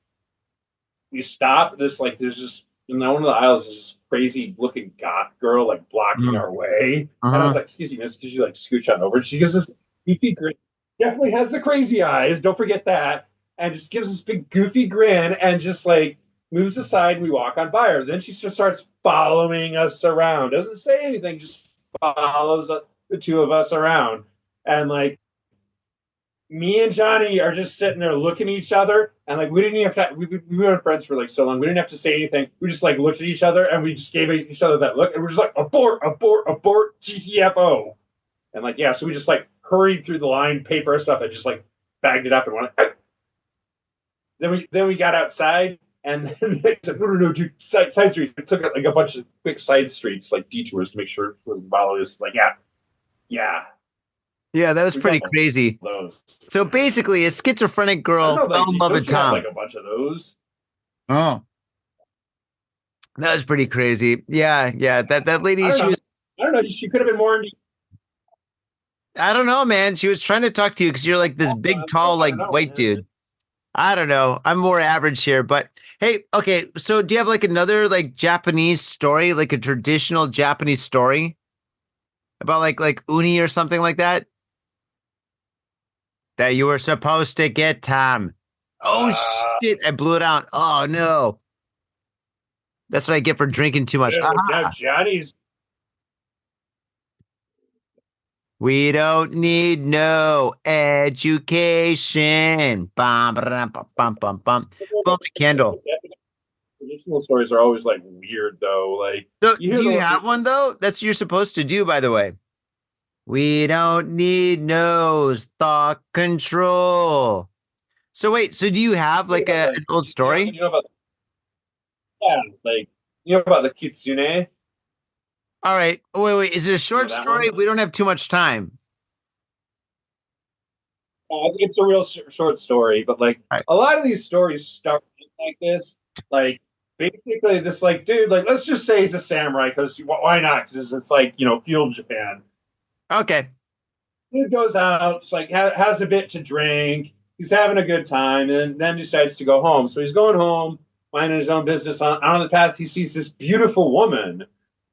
we stop. There's just in one of the aisles, there's this crazy looking goth girl like blocking our way, and I was like, excuse me, miss, could you like scooch on over? And she gives this goofy grin. Definitely has the crazy eyes. Don't forget that. And just gives this big goofy grin and just like moves aside and we walk on by her. Then she just starts following us around. Doesn't say anything, just follows the two of us around. And like me and Johnny are just sitting there looking at each other. And like we didn't even have to, we were friends for like so long. We didn't have to say anything. We just like looked at each other and we just gave each other that look. And we're just like, abort, GTFO. And like, yeah, so we just like hurried through the line, paid for our stuff, and just like bagged it up and went. Then we got outside, and then they said, no, dude, side streets. We took like a bunch of quick side streets, like detours, to make sure it wasn't following us. Like, yeah. Yeah, that was pretty crazy. Those. So basically, a schizophrenic girl fell in love with Tom. Like a bunch of those. Oh, that was pretty crazy. Yeah. That lady. I don't know. She could have been more. I don't know, man. She was trying to talk to you because you're like this big, tall, like white dude. I don't know. I'm more average here, but hey, okay. So do you have like another like Japanese story, like a traditional Japanese story about like uni or something like that? That you were supposed to get, Tom. Oh shit, I blew it out. Oh no. That's what I get for drinking too much. Johnny's. We don't need no education. Bum, bum, bum, bum, bum, bum. Blow the candle. Traditional stories are always like weird though. Like, so do you have one though? That's what you're supposed to do, by the way. We don't need no thought control. So wait, so do you have like an old story? You know about the kitsune? All right. Wait. Is it a short story? We don't have too much time. It's a real short story, but like a lot of these stories start like this. Like basically, this like dude, like let's just say he's a samurai because why not? Because it's like feudal Japan. Okay. Dude goes out, it's like has a bit to drink. He's having a good time, and then decides to go home. So he's going home, minding his own business. On the path, he sees this beautiful woman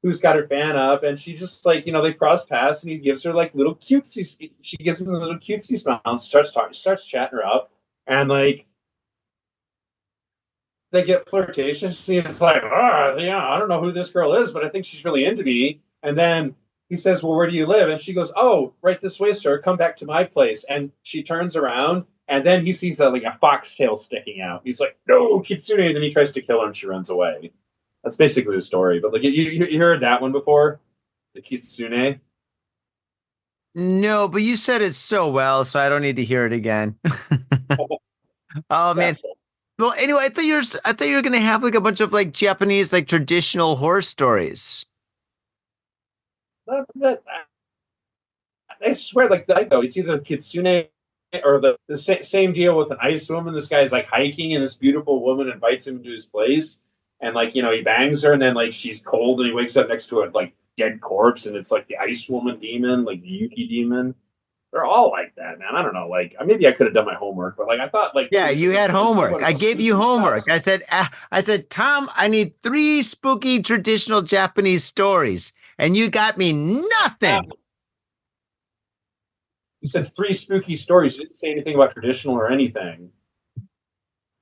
who's got her fan up, and she just like they cross paths, and he gives her like little cutesy. She gives him a little cutesy smile and starts chatting her up, and like they get flirtatious. He's like, oh, yeah, I don't know who this girl is, but I think she's really into me. And then he says, well, where do you live? And she goes, oh, right this way, sir. Come back to my place. And she turns around, and then he sees like a foxtail sticking out. He's like, no, Kitsune. And then he tries to kill her, and she runs away. That's basically the story. But like, you heard that one before? The Kitsune? No, but you said it so well, so I don't need to hear it again. Oh man. Well, anyway, I thought you were gonna have like a bunch of like Japanese like traditional horror stories. I swear, like though, it's either Kitsune or the same deal with an ice woman. This guy's like hiking, and this beautiful woman invites him to his place, and like he bangs her, and then like she's cold, and he wakes up next to a like dead corpse, and it's like the ice woman demon, like the Yuki demon. They're all like that, man. I don't know. Like maybe I could have done my homework, but like I thought, like Yeah, you had homework. I gave you homework. Stuff. I said, Tom, I need 3 spooky traditional Japanese stories, and you got me nothing. You said 3 spooky stories. You didn't say anything about traditional or anything.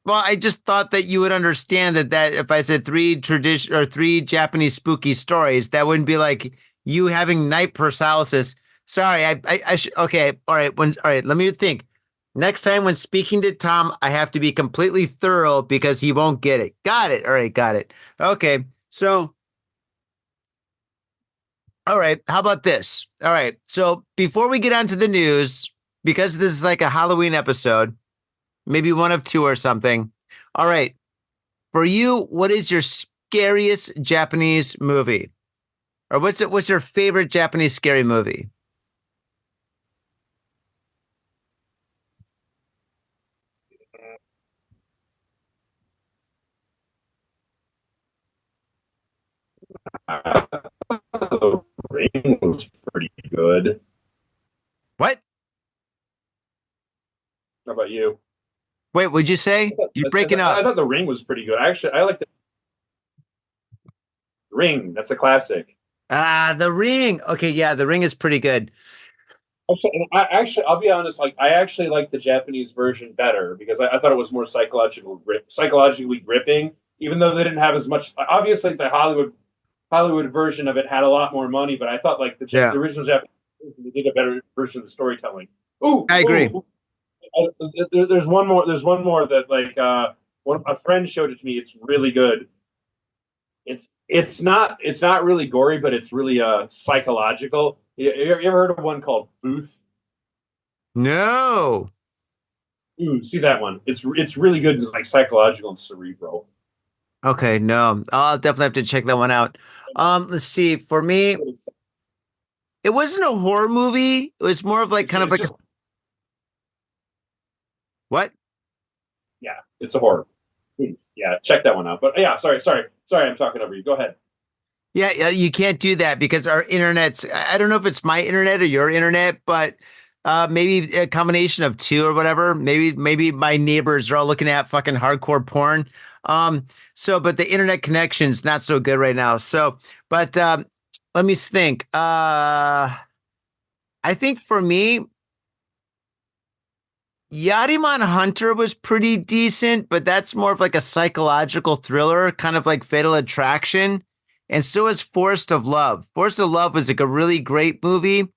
Well, I just thought that you would understand that if I said 3 tradition or 3 Japanese spooky stories, that wouldn't be like you having night paralysis. Sorry, I should. Okay, all right. All right, let me think. Next time when speaking to Tom, I have to be completely thorough because he won't get it. Got it. All right, got it. Okay, so. All right, how about this? All right, so before we get on to the news, because this is like a Halloween episode, maybe one of 2 or something. All right, for you, what is your scariest Japanese movie? Or what's your favorite Japanese scary movie? The Ring was pretty good. What? How about you? Wait, what'd you say? You're breaking I up. thought The Ring was pretty good. I like the Ring. That's a classic. The Ring. Okay, yeah, The Ring is pretty good. I'll be honest. Like, I actually like the Japanese version better because I thought it was more psychologically gripping. Even though they didn't have as much. Obviously, the Hollywood version of it had a lot more money, but I thought like the original Japanese version, they did a better version of the storytelling. Ooh, I agree. There's one more. There's one more that like a friend showed it to me. It's really good. It's not really gory, but it's really psychological. You ever heard of one called Booth? No. Ooh, see that one. It's really good. It's like psychological and cerebral. Okay, no. I'll definitely have to check that one out. Let's see. For me, it wasn't a horror movie. It was more of like kind of like what? Yeah, it's a horror. Yeah, check that one out. But yeah, sorry, I'm talking over you. Go ahead. Yeah, you can't do that because our internet's, I don't know if it's my internet or your internet, but maybe a combination of 2 or whatever. Maybe my neighbors are all looking at fucking hardcore porn. But the internet connection's not so good right now. So, but let me think. I think for me, Yariman Hunter was pretty decent, but that's more of like a psychological thriller, kind of like Fatal Attraction. And so is Forest of Love. Forest of Love was like a really great movie,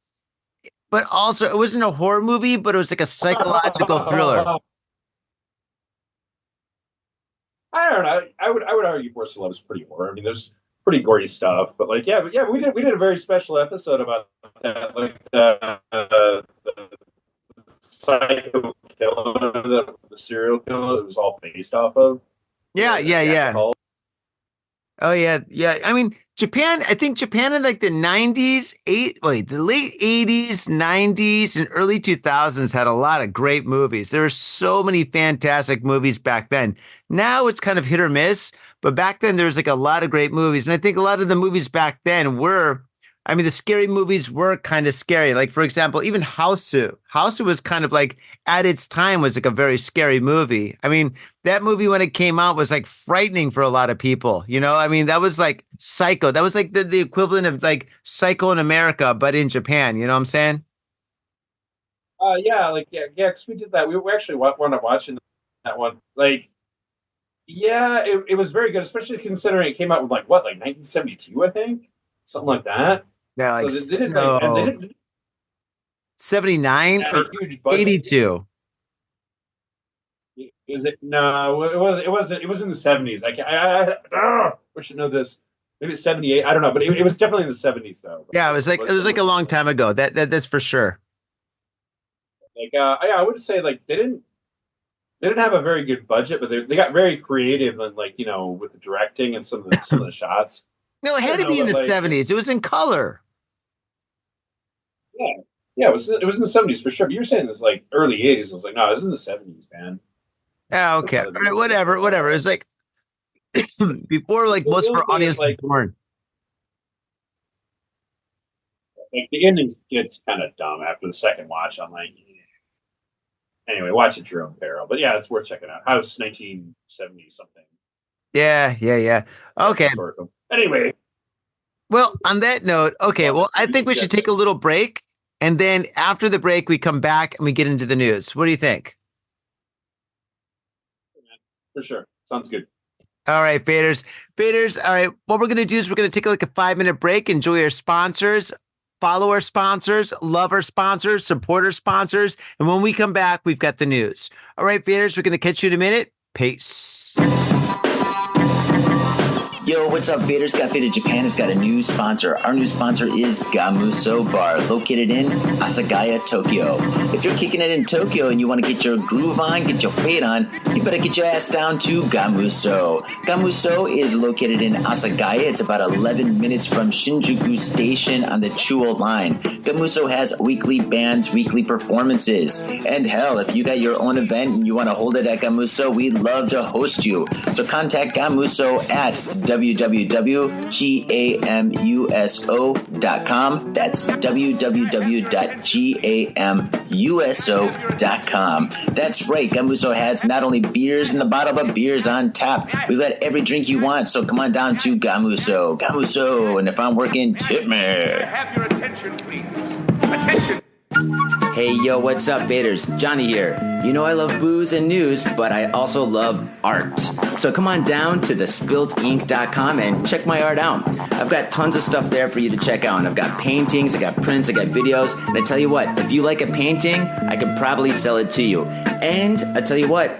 but also it wasn't a horror movie, but it was like a psychological thriller. I don't know. I would argue Forest of Love is pretty horror. I mean, there's pretty gory stuff, but like, yeah, we did a very special episode about that, like the psycho killer, the serial killer. It was all based off of. Yeah. Oh yeah. I mean, Japan. I think Japan in like the the late 80s, 90s, and early 2000s had a lot of great movies. There were so many fantastic movies back then. Now it's kind of hit or miss, but back then there was like a lot of great movies, and I think a lot of the movies back then were. I mean, the scary movies were kind of scary. Like, for example, even Hausu. Hausu was kind of like, at its time, was like a very scary movie. I mean, that movie, when it came out, was like frightening for a lot of people. I mean, that was like Psycho. That was like the equivalent of like Psycho in America, but in Japan. You know what I'm saying? Yeah, because we did that. We actually wound up watching that one. Like, Yeah, it was very good, especially considering it came out with like 1972, I think, something like that. Yeah, like So they did and they no, didn't 79 add a or huge budget. 82. Is it? No, it was in the 70s. We should know this. Maybe it's 78. I don't know, but it was definitely in the 70s though. Yeah, it was like a long time ago. That's for sure. Like I would say like they didn't have a very good budget, but they got very creative and like with the directing and some of the shots. No, it had to be in the 70s. It was in color. Yeah, it was in the 70s for sure. But you were saying this like early 80s. I was like, no, this is in the 70s, man. Yeah, okay. All right, whatever. It was like before like most of our audience was born. Like the ending gets kind of dumb after the second watch. I'm like, anyway, watch it at your own peril. But yeah, it's worth checking out. House 1970 something. Yeah. Okay. Anyway. Well, on that note, okay, well, I think we should take a little break. And then after the break, we come back and we get into the news. What do you think? For sure. Sounds good. All right, faders. All right, what we're going to do is we're going to take like a 5-minute break, enjoy our sponsors, follow our sponsors, love our sponsors, support our sponsors. And when we come back, we've got the news. All right, faders, we're going to catch you in a minute. Peace. Yo, what's up, Faders? Got Faded Japan has got a new sponsor. Our new sponsor is Gamuso Bar, located in Asagaya, Tokyo. If you're kicking it in Tokyo and you want to get your groove on, get your fade on, you better get your ass down to Gamuso. Gamuso is located in Asagaya. It's about 11 minutes from Shinjuku Station on the Chuo line. Gamuso has weekly bands, weekly performances. And hell, if you got your own event and you want to hold it at Gamuso, we'd love to host you. So contact Gamuso at www.gamuso.com. That's www.gamuso.com. That's right, Gamuso has not only beers in the bottle, but beers on tap. We've got every drink you want, so come on down to Gamuso. Gamuso, and if I'm working, tip me. Have your attention, please. Attention! Hey, yo, what's up, Vaders? Johnny here. You know I love booze and news, but I also love art. So come on down to thespiltinc.com and check my art out. I've got tons of stuff there for you to check out. I've got paintings, I got prints, I got videos. And I tell you what, if you like a painting, I could probably sell it to you. And I tell you what,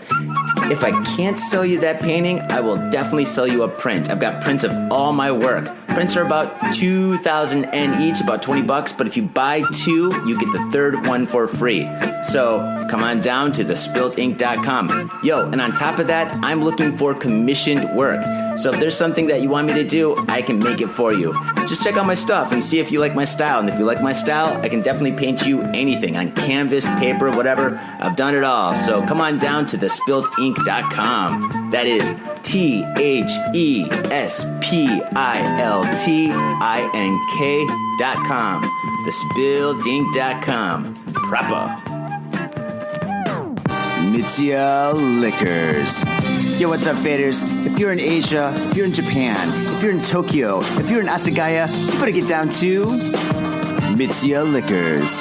if I can't sell you that painting, I will definitely sell you a print. I've got prints of all my work. Prints are about 2,000 yen each, about $20. But if you buy two, you get the third one for free. So come on down to thespiltinc.com. Yo, and on top of that, I'm looking for commissioned work. So if there's something that you want me to do, I can make it for you. Just check out my stuff and see if you like my style. And if you like my style, I can definitely paint you anything on canvas, paper, whatever. I've done it all. So come on down to thespiltinc.com. That is THESPILTINK.com. Thespiltink.com. Proper. MITSUYA Liquors. Yo, what's up, faders? If you're in Asia, if you're in Japan, if you're in Tokyo, if you're in Asagaya, you better get down to MITSUYA Liquors.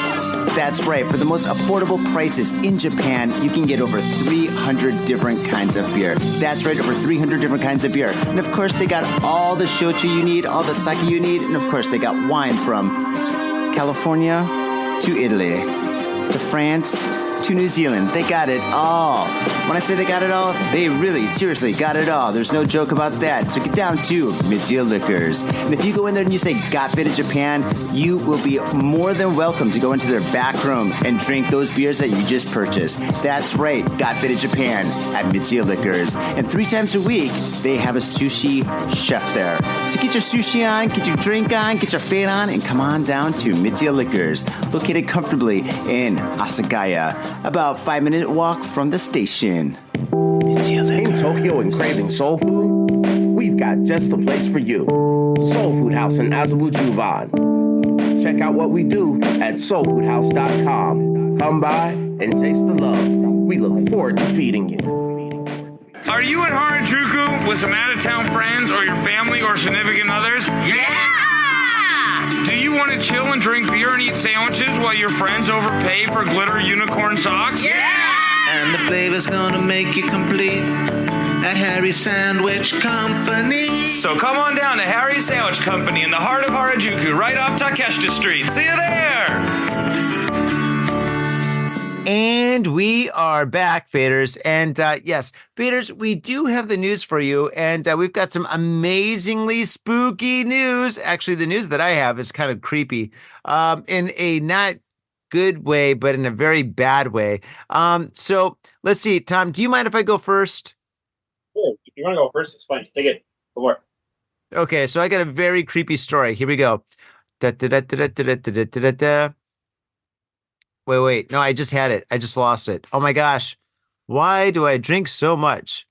That's right. For the most affordable prices in Japan, you can get over 300 different kinds of beer. That's right, over 300 different kinds of beer. And of course, they got all the shochu you need, all the sake you need, and of course, they got wine from California to Italy to France to New Zealand. They got it all. When I say they got it all, they really, seriously got it all. There's no joke about that. So get down to MITSUYA Liquors. And if you go in there and you say, Got Faded Japan, you will be more than welcome to go into their back room and drink those beers that you just purchased. That's right, Got Faded Japan at MITSUYA Liquors. And 3 times a week, they have a sushi chef there. So get your sushi on, get your drink on, get your fade on, and come on down to MITSUYA Liquors, located comfortably in Asagaya, about 5-minute walk from the station. In Tokyo and craving soul food? We've got just the place for you. Soul Food House in Azabu Juban. Check out what we do at soulfoodhouse.com. Come by and taste the love. We look forward to feeding you. Are you in Harajuku with some out-of-town friends or your family or significant others? Yeah! Do you want to chill and drink beer and eat sandwiches while your friends overpay for glitter unicorn socks? Yeah! And the flavor's gonna make you complete. at Harry's Sandwich Company. So come on down to Harry's Sandwich Company in the heart of Harajuku, right off Takeshita Street. See you there! And we are back, Faders. And yes, Faders, we do have the news for you. And we've got some amazingly spooky news. Actually, the news that I have is kind of creepy in a not good way, but in a very bad way. So let's see. Tom, do you mind if I go first? Sure. If you want to go first, it's fine. Take it. Go for it. Okay, so I got a very creepy story. Here we go. Da, da, da, da, da, da, da, da, da. Wait. No, I just had it. I just lost it. Oh my gosh. Why do I drink so much?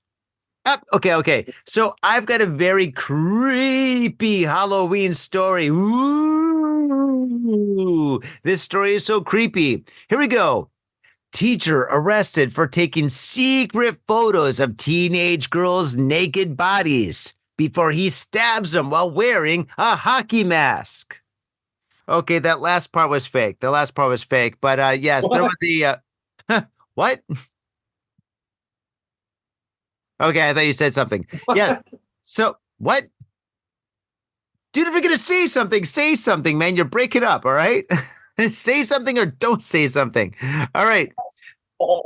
Okay. So I've got a very creepy Halloween story. Ooh, this story is so creepy. Here we go. Teacher arrested for taking secret photos of teenage girls' naked bodies before he stabs them while wearing a hockey mask. Okay, that last part was fake. But yes, what? There was a what? Okay, I thought you said something. What? Yes. So what? Dude, if you're gonna say something, man. You're breaking up, all right? Say something or don't say something. All right. Oh,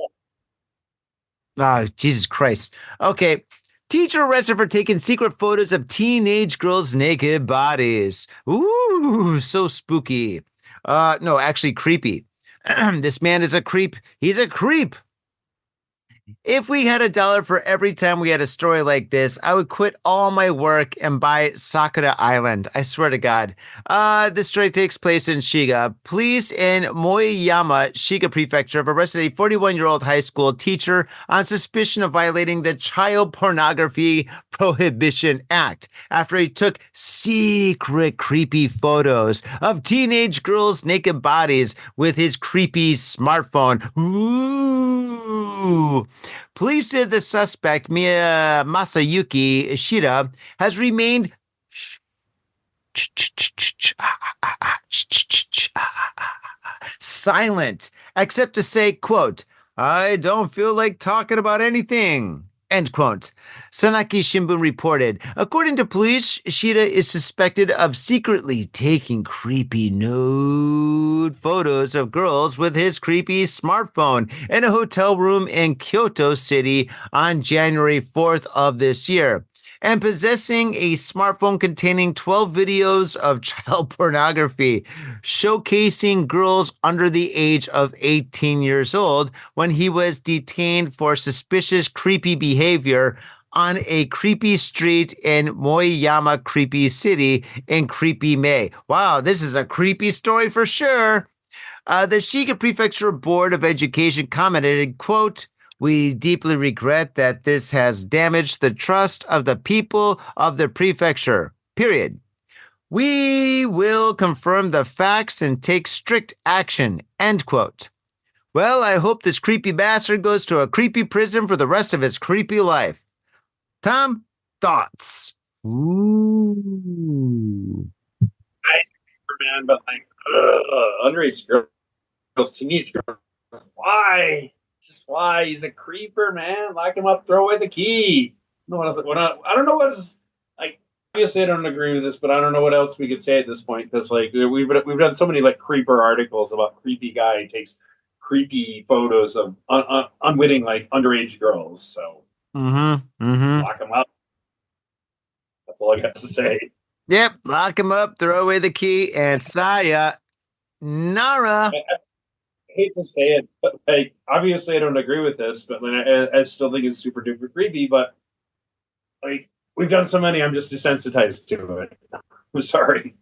Jesus Christ. Okay. Teacher arrested for taking secret photos of teenage girls' naked bodies. Ooh, so spooky. No, actually creepy. This man is a creep. He's a creep. If we had $1 for every time we had a story like this, I would quit all my work and buy Sakura Island. I swear to God. This story takes place in Shiga. Police in Moiyama, Shiga Prefecture, have arrested a 41-year-old high school teacher on suspicion of violating the Child Pornography Prohibition Act after he took secret creepy photos of teenage girls' naked bodies with his creepy smartphone. Ooh. Police said the suspect, Masayuki Ishida, has remained silent, except to say, quote, "I don't feel like talking about anything," end quote. Sanaki Shimbun reported, according to police, Ishida is suspected of secretly taking creepy nude photos of girls with his creepy smartphone in a hotel room in Kyoto City on January 4th of this year, and possessing a smartphone containing 12 videos of child pornography, showcasing girls under the age of 18 years old when he was detained for suspicious creepy behavior on a creepy street in Moiyama Creepy City in Creepy May. Wow, this is a creepy story for sure. The Shiga Prefecture Board of Education commented, quote, "We deeply regret that this has damaged the trust of the people of the prefecture, period. We will confirm the facts and take strict action," end quote. Well, I hope this creepy bastard goes to a creepy prison for the rest of his creepy life. Tom, thoughts? Ooh. Nice, man, but like, underage girls, teenage girls. Why? Just why? He's a creeper, man. Lock him up, throw away the key. I don't know what is, like, obviously I don't agree with this, but I don't know what else we could say at this point, because like we've done so many like creeper articles about creepy guy who takes creepy photos of unwitting like underage girls. So lock him up. That's all I got to say. Yep, lock him up, throw away the key, and Saya Nara. I hate to say it, but like obviously I don't agree with this, but like, I still think it's super duper creepy. But like we've done so many, I'm just desensitized to it. I'm sorry.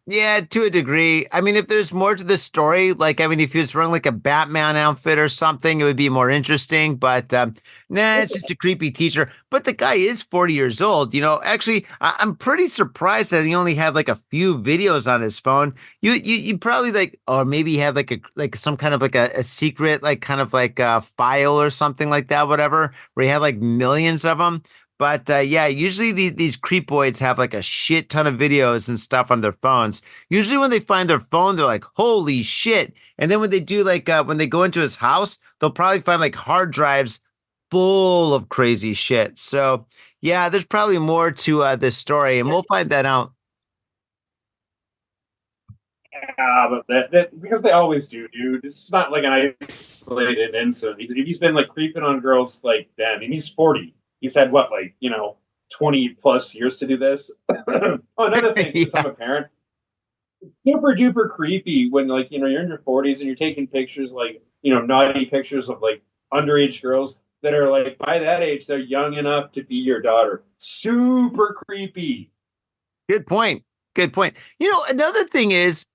Yeah, to a degree. I mean, if there's more to the story, like, I mean, if he was wearing like a Batman outfit or something, it would be more interesting. But nah, it's just a creepy teacher. But the guy is 40 years old. You know, actually, I'm pretty surprised that he only had like a few videos on his phone. You probably like, or maybe he had like some kind of like a secret, like kind of like a file or something like that, whatever, where he had like millions of them. But yeah, usually these creepoids have like a shit ton of videos and stuff on their phones. Usually when they find their phone, they're like, holy shit. And then when they do like, when they go into his house, they'll probably find like hard drives full of crazy shit. So yeah, there's probably more to this story, and we'll find that out. Yeah, but that because they always do, dude. It's not like an isolated incident. He's been like creeping on girls like then, and he's 40. He's had what, like 20 plus years to do this. Oh, another thing, since I'm a parent, super duper creepy when you're in your 40s and you're taking pictures naughty pictures of like underage girls that are like by that age they're young enough to be your daughter. Super creepy. Good point. Another thing is,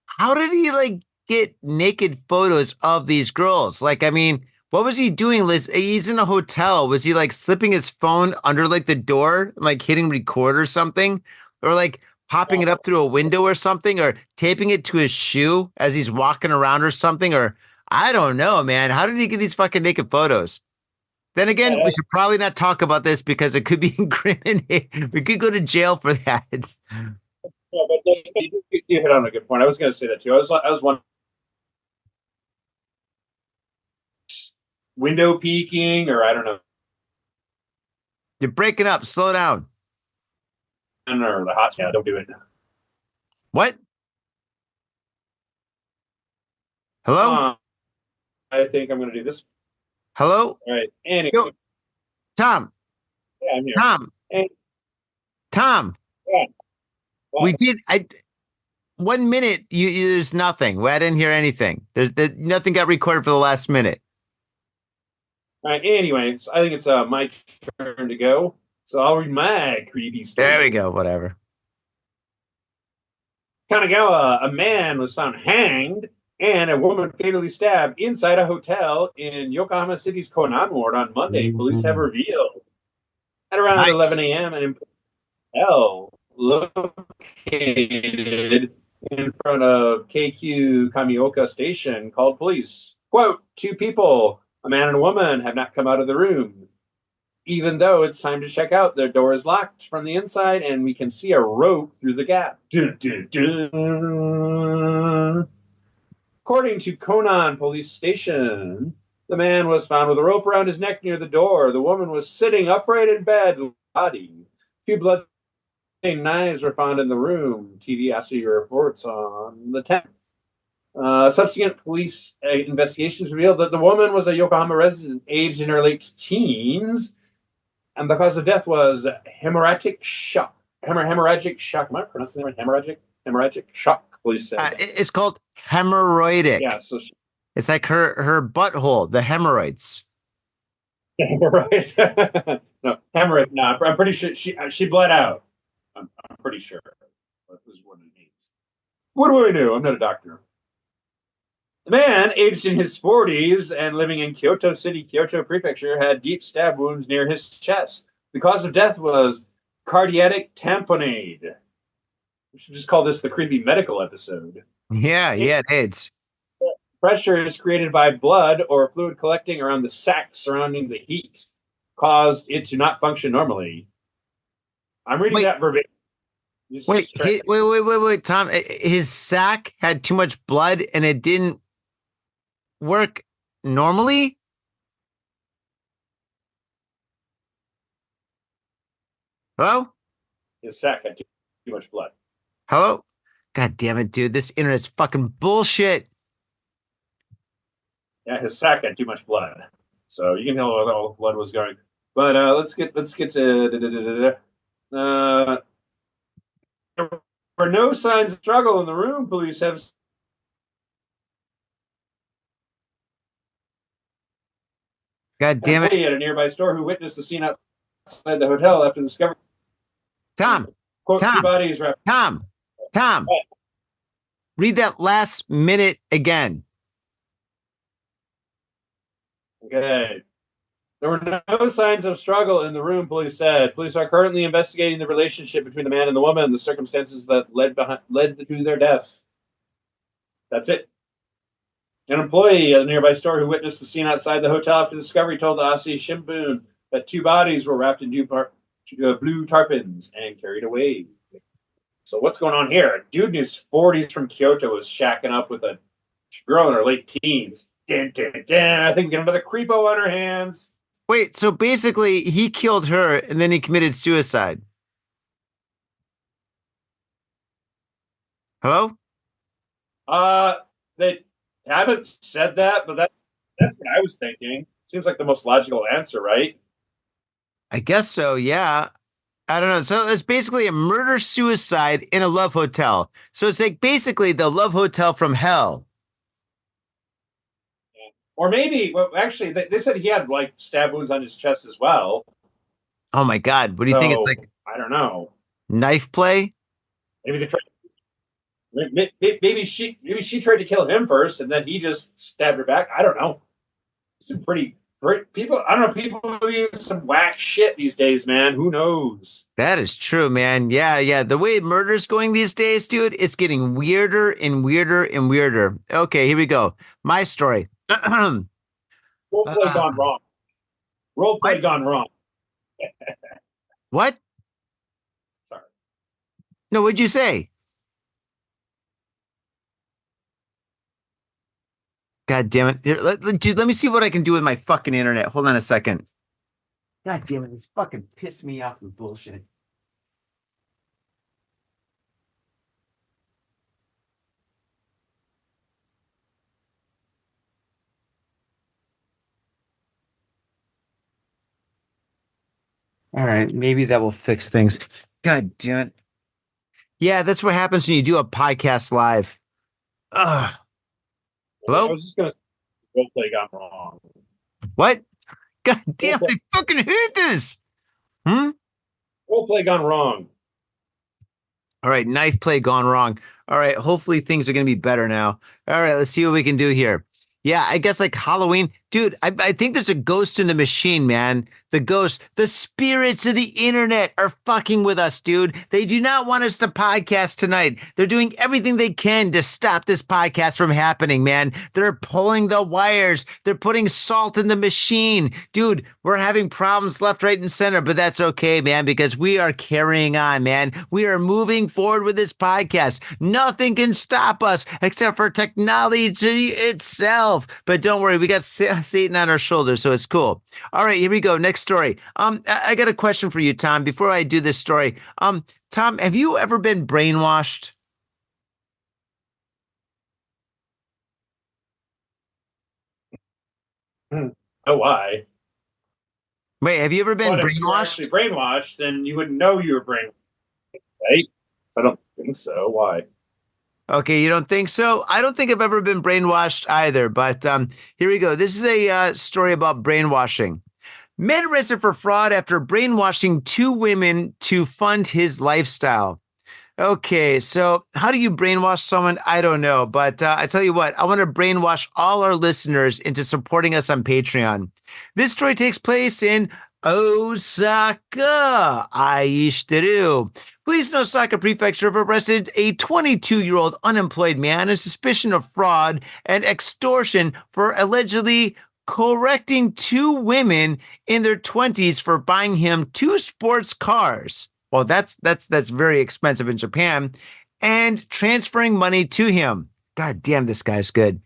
how did he like get naked photos of these girls? Like, I mean, what was he doing, Liz? He's in a hotel. Was he like slipping his phone under like the door, like hitting record or something? Or like popping it up through a window or something, or taping it to his shoe as he's walking around or something? Or I don't know, man. How did he get these fucking naked photos? Then again, we should probably not talk about this because it could be incriminating. We could go to jail for that. Yeah, but you hit on a good point. I was going to say that too. I was wondering, window peeking, or I don't know. You're breaking up. Slow down. Or the hot. Yeah, don't do it. What? Hello? I think I'm going to do this. Hello? All right. Anyway. Yo, Tom. Yeah, I'm here. Tom. Yeah. We did. 1 minute. There's nothing. I didn't hear anything. There's nothing got recorded for the last minute. All right. Anyway, so I think it's my turn to go. So I'll read my creepy story. There we go. Whatever. Kanagawa, a man was found hanged and a woman fatally stabbed inside a hotel in Yokohama City's Konan ward on Monday. Police have revealed at around 11 a.m. an hotel located in front of KQ Kamioka Station called police. Quote, 2 people, a man and a woman, have not come out of the room. Even though it's time to check out, their door is locked from the inside and we can see a rope through the gap. Dun, dun, dun. According to Konan Police Station, the man was found with a rope around his neck near the door. The woman was sitting upright in bed, body. 2 blood-stained knives were found in the room. TV Asahi reports on the 10th. Subsequent police investigations revealed that the woman was a Yokohama resident aged in her late teens, and the cause of death was hemorrhagic shock. Hemorrhagic shock. Am I pronouncing it right? Hemorrhagic shock. Police said it's called hemorrhoidic. Yeah, so it's like her butthole, the hemorrhoids. Hemorrhoids. No, hemorrhoid. No, I'm pretty sure she bled out. I'm pretty sure that was what it means. What do I know? I'm not a doctor. The man, aged in his 40s and living in Kyoto City, Kyoto Prefecture, had deep stab wounds near his chest. The cause of death was cardiac tamponade. We should just call this the creepy medical episode. Yeah, it is. Pressure is created by blood or fluid collecting around the sac surrounding the heat, caused it to not function normally. I'm reading that verbatim. Wait, Tom. His sac had too much blood and it didn't work normally? Hello? His sac had too much blood. Hello? God damn it, dude. This internet's fucking bullshit. Yeah, his sac had too much blood. So you can tell where all the blood was going. But let's get to there were no signs of struggle in the room. Police have God damn it. At a nearby store who witnessed the scene outside the hotel after discovering Tom. quote, 2 bodies wrapped. Tom. Read that last minute again. Okay. There were no signs of struggle in the room, police said. Police are currently investigating the relationship between the man and the woman and the circumstances that led to their deaths. That's it. An employee at a nearby store who witnessed the scene outside the hotel after discovery told the Asahi Shimbun that 2 bodies were wrapped in blue tarpaulins and carried away. So what's going on here? A dude in his 40s from Kyoto was shacking up with a girl in her late teens. Dun, dun, dun. I think we got another creepo on our hands. Wait, so basically he killed her and then he committed suicide. Hello? They haven't said that, but that's what I was thinking. Seems like the most logical answer, right? I guess so, yeah. I don't know. So it's basically a murder suicide in a love hotel. So it's like basically the love hotel from hell. Or maybe, well, actually, they said he had like stab wounds on his chest as well. Oh my God. What do you think? It's like I don't know. knife play? Maybe they tried. Maybe she tried to kill him first, and then he just stabbed her back. I don't know. Some pretty people. I don't know. People are doing some whack shit these days, man. Who knows? That is true, man. Yeah. The way murder's going these days, dude, it's getting weirder and weirder and weirder. Okay, here we go. My story. Role play gone wrong. Role play gone wrong. What? Sorry. No, what'd you say? God damn it. Here, dude, let me see what I can do with my fucking internet. Hold on a second. God damn it. This fucking pissed me off with bullshit. All right. Maybe that will fix things. God damn it. Yeah, that's what happens when you do a podcast live. Ugh. Hello? I was just gonna say role play gone wrong. What? God damn it, I fucking hate this. Role play gone wrong. All right, knife play gone wrong. All right, hopefully things are going to be better now. All right, let's see what we can do here. Yeah, I guess like Halloween. Dude, I think there's a ghost in the machine, man. The spirits of the internet are fucking with us, dude. They do not want us to podcast tonight. They're doing everything they can to stop this podcast from happening, man. They're pulling the wires. They're putting salt in the machine. Dude, we're having problems left, right, and center, but that's okay, man, because we are carrying on, man. We are moving forward with this podcast. Nothing can stop us except for technology itself. But don't worry, we got Satan on our shoulders, so it's cool. All right, here we go. Next story. I got a question for you, Tom, before I do this story. Tom, have you ever been brainwashed? Oh, why? Wait, have you ever been But if you were brainwashed? actually brainwashed, then you wouldn't know you were brainwashed, right? I don't think so. Why? Okay, you don't think so? I don't think I've ever been brainwashed either, but here we go. This is a story about brainwashing. Man arrested for fraud after brainwashing 2 women to fund his lifestyle. Okay, so how do you brainwash someone? I don't know, but I tell you what, I want to brainwash all our listeners into supporting us on Patreon. This story takes place in Osaka. Aishiteru. Police in Osaka Prefecture have arrested a 22-year-old unemployed man on suspicion of fraud and extortion for allegedly correcting 2 women in their 20s for buying him 2 sports cars. Well, that's very expensive in Japan, and transferring money to him. God damn, this guy's good.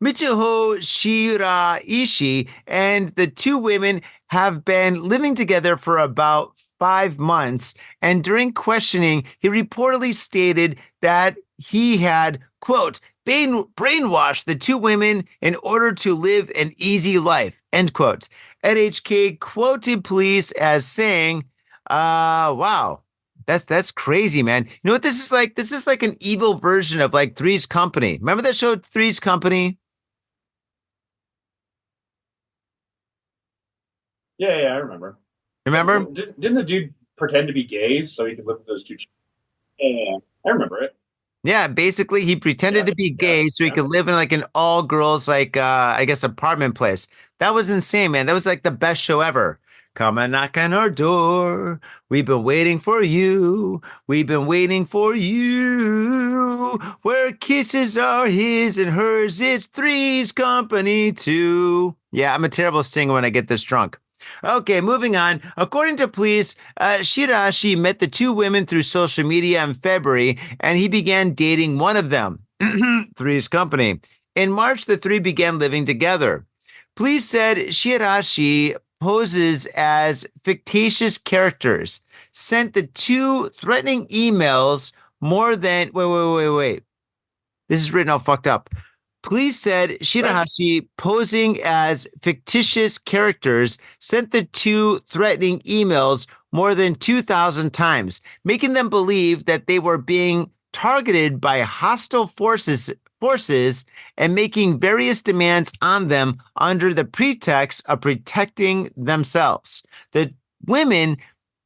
Mitsuho Shiraishi and the 2 women have been living together for about 5 months, and during questioning, he reportedly stated that he had, quote, brainwashed the 2 women in order to live an easy life, end quote. NHK quoted police as saying, wow, that's crazy, man. You know what this is like? This is like an evil version of like Three's Company. Remember that show, Three's Company? Yeah, I remember. Remember? Didn't the dude pretend to be gay so he could live with those 2 children? Yeah, I remember it. Yeah, basically he pretended to be gay so he could live in like an all girls, like, I guess, apartment place. That was insane, man. That was like the best show ever. Come and knock on our door. We've been waiting for you. We've been waiting for you. Where kisses are his and hers, it's Three's Company too. Yeah, I'm a terrible singer when I get this drunk. Okay, moving on. According to police, Shirashi met the 2 women through social media in February, and he began dating one of them, Three's Company. In March, the 3 began living together. Police said Shirashi poses as fictitious characters, sent the two threatening emails more than wait. This is written all fucked up. Police said Shirahashi, posing as fictitious characters, sent the two threatening emails more than 2,000 times, making them believe that they were being targeted by hostile forces and making various demands on them under the pretext of protecting themselves. The women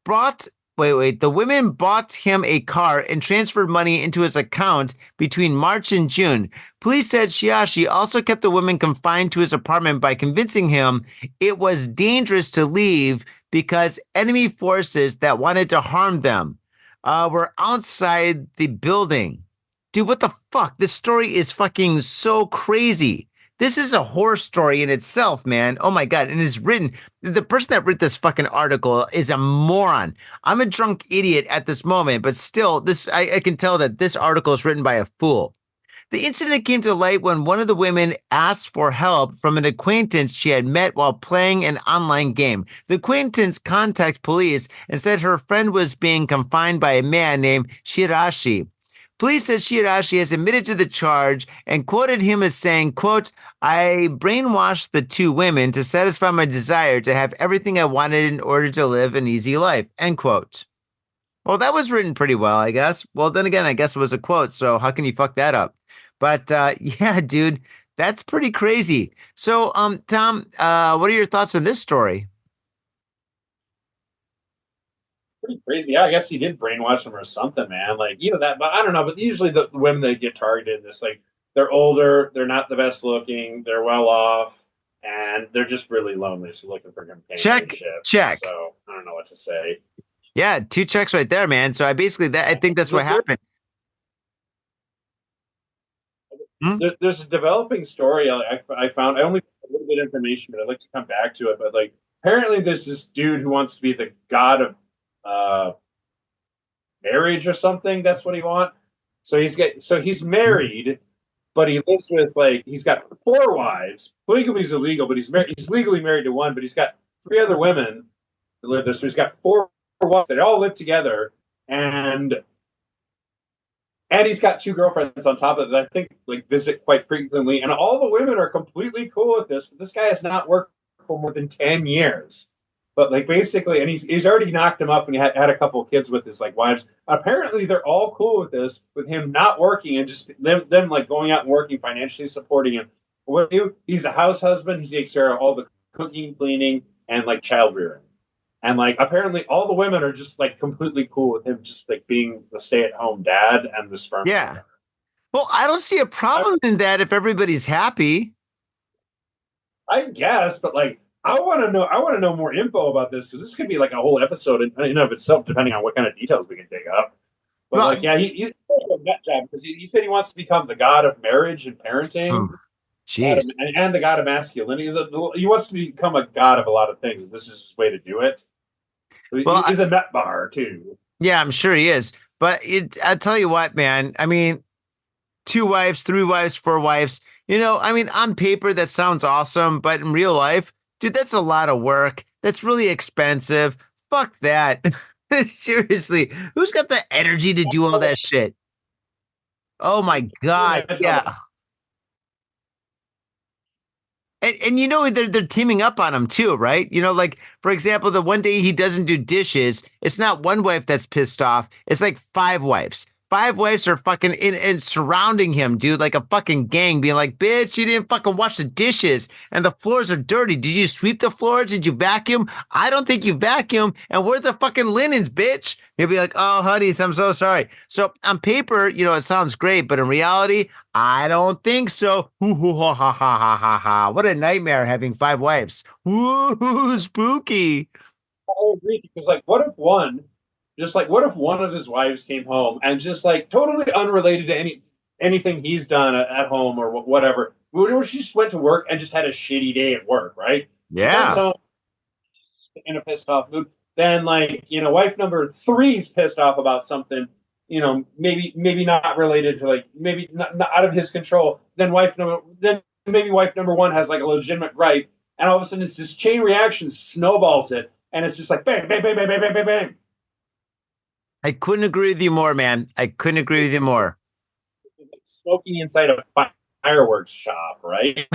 brought the women bought him a car and transferred money into his account between March and June. Police said Shiashi also kept the women confined to his apartment by convincing him it was dangerous to leave because enemy forces that wanted to harm them were outside the building. Dude, what the fuck? This story is fucking so crazy. This is a horror story in itself, man. Oh my God. And it's written, the person that wrote this fucking article is a moron. I'm a drunk idiot at this moment, but still, I can tell that this article is written by a fool. The incident came to light when one of the women asked for help from an acquaintance she had met while playing an online game. The acquaintance contacted police and said her friend was being confined by a man named Shirashi. Police says Shirashi has admitted to the charge and quoted him as saying, quote, "I brainwashed the two women to satisfy my desire to have everything I wanted in order to live an easy life," end quote. Well, that was written pretty well, I guess. Well, then again, I guess it was a quote, so how can you fuck that up? But yeah, dude, that's pretty crazy. So, Tom, what are your thoughts on this story? Pretty crazy. Yeah, I guess he did brainwash them or something, man. Like, that, but I don't know. But usually the women that get targeted in this, like, they're older, they're not the best looking, they're well off, and they're just really lonely. So looking for companionship. Check. So I don't know what to say. Yeah, 2 checks right there, man. So I think that's what happened. There's a developing story I found. I only found a little bit of information, but I'd like to come back to it. But like, apparently there's this dude who wants to be the god of marriage or something. That's what he wants. So he's married, but he lives with, like, he's got 4 wives. Polygamy is illegal, but he's legally married to one, but he's got 3 other women that live there. So he's got 4 wives. They all live together, and he's got 2 girlfriends on top of it that I think, like, visit quite frequently. And all the women are completely cool with this, but this guy has not worked for more than 10 years. But, like, basically, and he's already knocked him up, and he had a couple of kids with his, like, wives. Apparently, they're all cool with this, with him not working and just them like going out and working, financially supporting him. What do? He's a house husband. He takes care of all the cooking, cleaning, and, like, child rearing. And, like, apparently all the women are just, like, completely cool with him just, like, being the stay-at-home dad and the sperm. Yeah. Well, I don't see a problem in that if everybody's happy. I guess, but, like, I want to know more info about this, because this could be like a whole episode in and of itself, depending on what kind of details we can dig up. But well, like, yeah, he's a nut job, because he said he wants to become the god of marriage and parenting, and the god of masculinity. He wants to become a god of a lot of things, and this is his way to do it. So he's a nut bar too. Yeah, I'm sure he is. But I'll tell you what, man. I mean, 2 wives, 3 wives, 4 wives. I mean, on paper that sounds awesome, but in real life, dude, that's a lot of work. That's really expensive. Fuck that. Seriously, who's got the energy to do all that shit? Oh my God, yeah. And they're teaming up on him too, right? Like, for example, the one day he doesn't do dishes, it's not one wife that's pissed off. It's like 5 wives. 5 wives are fucking in surrounding him, dude, like a fucking gang, being like, "Bitch, you didn't fucking wash the dishes, and the floors are dirty. Did you sweep the floors? Did you vacuum? I don't think you vacuum. And where's the fucking linens, bitch?" He'll be like, "Oh, honeys, I'm so sorry." So on paper, it sounds great, but in reality, I don't think so. Ha ha ha ha ha ha! What a nightmare having 5 wives. Ooh, spooky. I agree, because, like, what if one of his wives came home and just, like, totally unrelated to anything he's done at home or whatever, where she just went to work and just had a shitty day at work, right? Yeah. She comes home in a pissed off mood. Then, like, wife number 3's pissed off about something, maybe not related to, like, maybe not out of his control. Then maybe wife number 1 has, like, a legitimate gripe, and all of a sudden it's this chain reaction snowballs it, and it's just like bang, bang, bang, bang, bang, bang, bang, bang. I couldn't agree with you more, man. I couldn't agree with you more. Smoking inside a fireworks shop, right?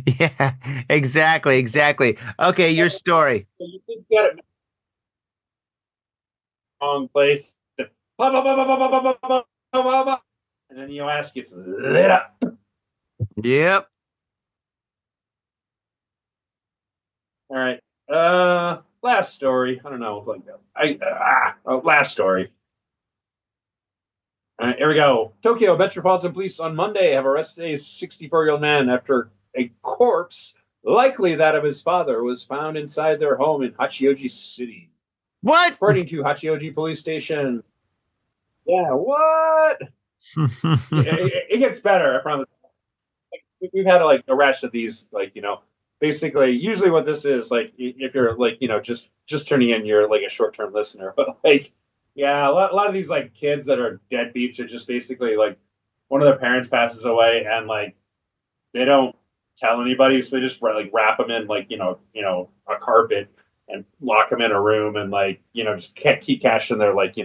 Yeah, exactly. Okay, your story. So you think you got it wrong place, and then your ass gets lit up. Yep. All right. Last story. I don't know. It's like last story. All right, here we go. Tokyo Metropolitan Police on Monday have arrested a 64-year-old man after a corpse, likely that of his father, was found inside their home in Hachioji City. What? According to Hachioji Police Station. Yeah, what? It gets better, I promise. We've had like a rash of these, like, basically, usually what this is, like, if you're like, just turning in, you're like a short-term listener, but like, yeah, a lot of these like kids that are deadbeats are just basically like one of their parents passes away and like they don't tell anybody, so they just like wrap them in like a carpet and lock them in a room and like just keep cashing their like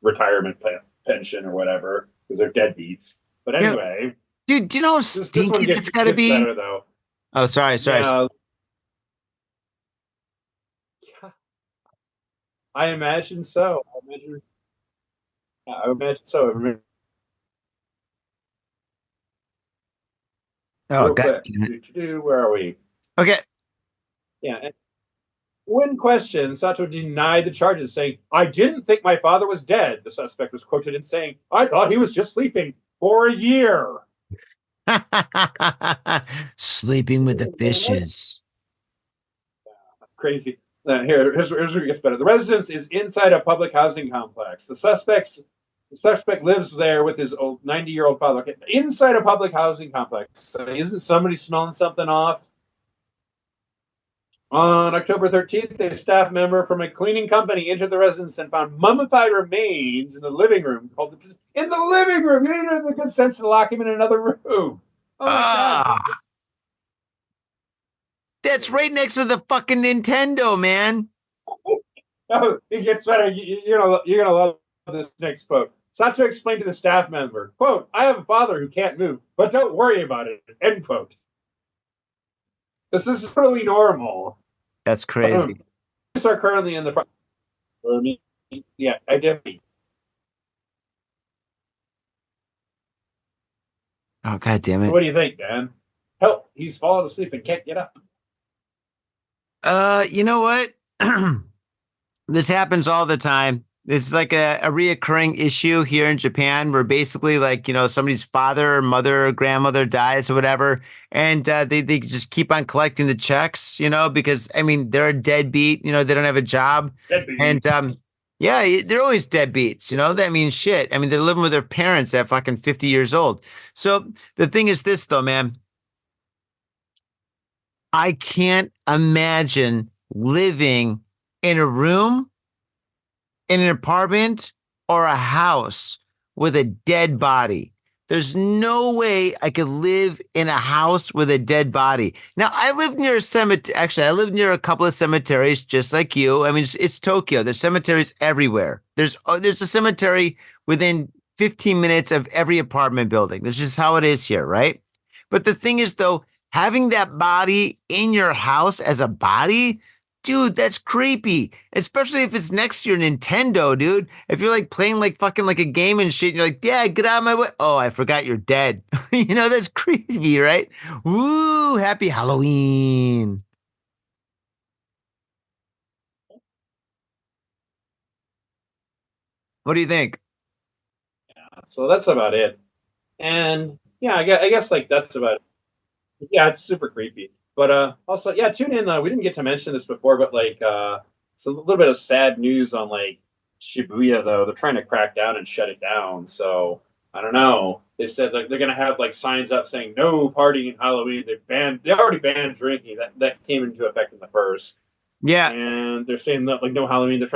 retirement pension or whatever because they're deadbeats. But anyway, dude, do you know how stinky it's got to be? Better, though. Oh, sorry. Yeah. I imagine so. I imagine so. Oh, God damn it. Where are we? Okay. Yeah. When questioned, Sato denied the charges, saying, "I didn't think my father was dead." The suspect was quoted in saying, "I thought he was just sleeping for a year." Sleeping with the fishes. Crazy. Here's where it gets better. The residence is inside a public housing complex. The suspect lives there with his 90-year-old father. Okay, inside a public housing complex. So isn't somebody smelling something off? On October 13th, a staff member from a cleaning company entered the residence and found mummified remains in the living room. In the living room! You didn't have the good sense to lock him in another room. Oh my God. That's right next to the fucking Nintendo, man. Oh, it gets better. You're gonna love this next quote. Sato explained to the staff member, quote, "I have a father who can't move, but don't worry about it," end quote. This is really normal. That's crazy. Police are currently in the yeah, identity. Oh, God damn it. So what do you think, Dan? Help, he's fallen asleep and can't get up. You know what? This happens all the time. It's like a reoccurring issue here in Japan where basically like, somebody's father or mother or grandmother dies or whatever. And they just keep on collecting the checks, because, I mean, they're a deadbeat, they don't have a job. Deadbeat. And yeah, they're always deadbeats, that means shit. I mean, they're living with their parents at fucking 50 years old. So the thing is this, though, man. I can't imagine living in a room, in an apartment, or a house with a dead body. There's no way I could live in a house with a dead body. Now, I live near a cemetery. Actually, I live near a couple of cemeteries, just like you. I mean, it's Tokyo. There's cemeteries everywhere. There's a cemetery within 15 minutes of every apartment building. This is how it is here, right? But the thing is, though, having that body in your house as a body, dude, that's creepy. Especially if it's next to your Nintendo, dude. If you're like playing like fucking like a game and shit, and you're like, yeah, get out of my way. Oh, I forgot you're dead. That's creepy, right? Woo, happy Halloween. What do you think? Yeah, so that's about it. And yeah, I guess like that's about it. Yeah, it's super creepy. But also, yeah, tune in. We didn't get to mention this before, but like, it's a little bit of sad news on like Shibuya, though. They're trying to crack down and shut it down. So I don't know. They said like they're gonna have like signs up saying no partying in Halloween. They already banned drinking. That came into effect in the first. Yeah, and they're saying that like no Halloween. They're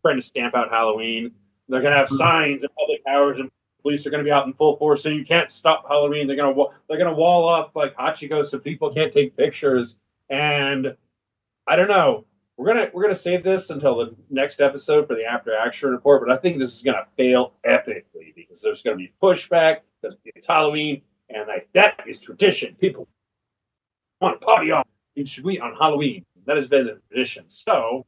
trying to stamp out Halloween. They're gonna have signs in public hours and police are going to be out in full force, and you can't stop Halloween. They're going to wall off like Hachiko so people can't take pictures. And I don't know. We're gonna save this until the next episode for the after action report, but I think this is gonna fail epically because there's gonna be pushback because it's Halloween, and that is tradition. People want to party on Halloween. That has been the tradition. So,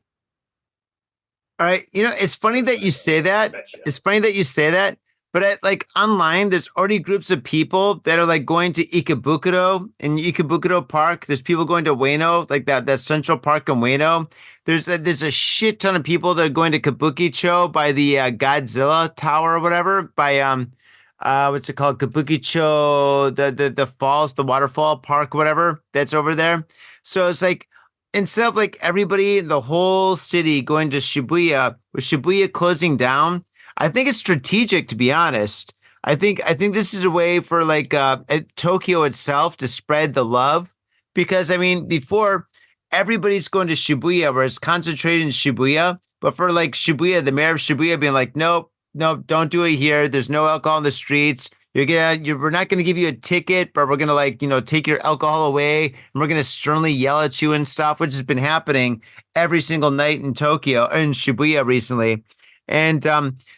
all right, it's funny that you say that. It's funny that you say that. But like online, there's already groups of people that are like going to Ikebukuro in Ikebukuro Park. There's people going to Ueno, like that Central Park in Ueno. There's a shit ton of people that are going to Kabukicho by the Godzilla Tower or whatever. By what's it called? Kabukicho, the falls, the waterfall park, whatever that's over there. So it's like instead of like everybody in the whole city going to Shibuya, with Shibuya closing down. I think it's strategic, to be honest. I think this is a way for like Tokyo itself to spread the love, because I mean before everybody's going to Shibuya where it's concentrated in Shibuya, but for like Shibuya, the mayor of Shibuya being like, nope, don't do it here. There's no alcohol in the streets. We're not gonna give you a ticket, but we're gonna like take your alcohol away, and we're gonna sternly yell at you and stuff, which has been happening every single night in Tokyo in Shibuya recently. And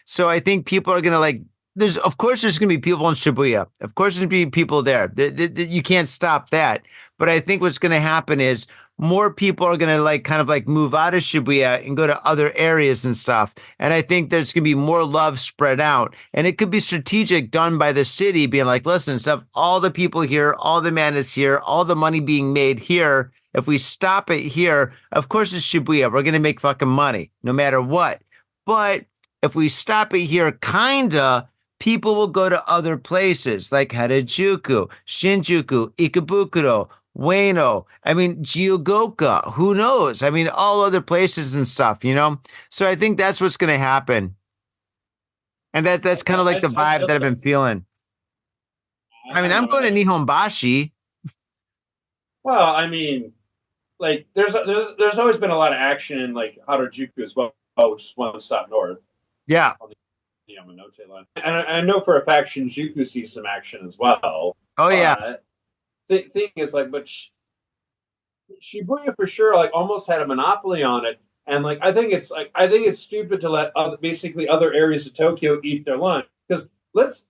so I think people are going to like, there's going to be people in Shibuya. Of course, there's going to be people there. You can't stop that. But I think what's going to happen is more people are going to like kind of like move out of Shibuya and go to other areas and stuff. And I think there's going to be more love spread out. And it could be strategic done by the city being like, listen, stuff, all the people here, all the madness here, all the money being made here. If we stop it here, of course, it's Shibuya. We're going to make fucking money no matter what. But if we stop it here, kinda, people will go to other places like Harajuku, Shinjuku, Ikebukuro, Ueno. I mean, Jiugoka. Who knows? I mean, all other places and stuff. So I think that's what's going to happen, and that's kind of like the vibe that I've been feeling. I mean, I'm going to Nihonbashi. Well, I mean, like there's always been a lot of action in like Harajuku as well. Which is one stop north. Yeah. On the Yamanote line. And I know for a fact Shinjuku sees some action as well. Oh, yeah. The thing is, like, but Shibuya for sure, like, almost had a monopoly on it. And, like, I think it's stupid to let basically other areas of Tokyo eat their lunch. Because let's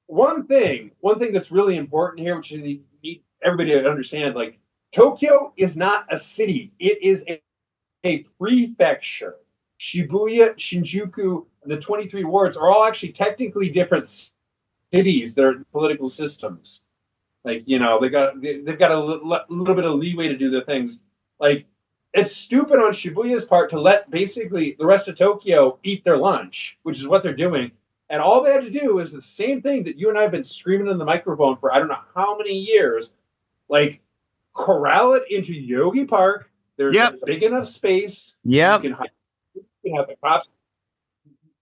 one thing that's really important here, which you need everybody to understand, like, Tokyo is not a city. It is a prefecture. Shibuya, Shinjuku, and the 23 wards are all actually technically different cities. They're political systems. Like, they've got a little bit of leeway to do their things. Like, it's stupid on Shibuya's part to let basically the rest of Tokyo eat their lunch, which is what they're doing. And all they have to do is the same thing that you and I have been screaming in the microphone for I don't know how many years. Like, corral it into Yogi Park. There's a big enough space. Yep. You can have the cops.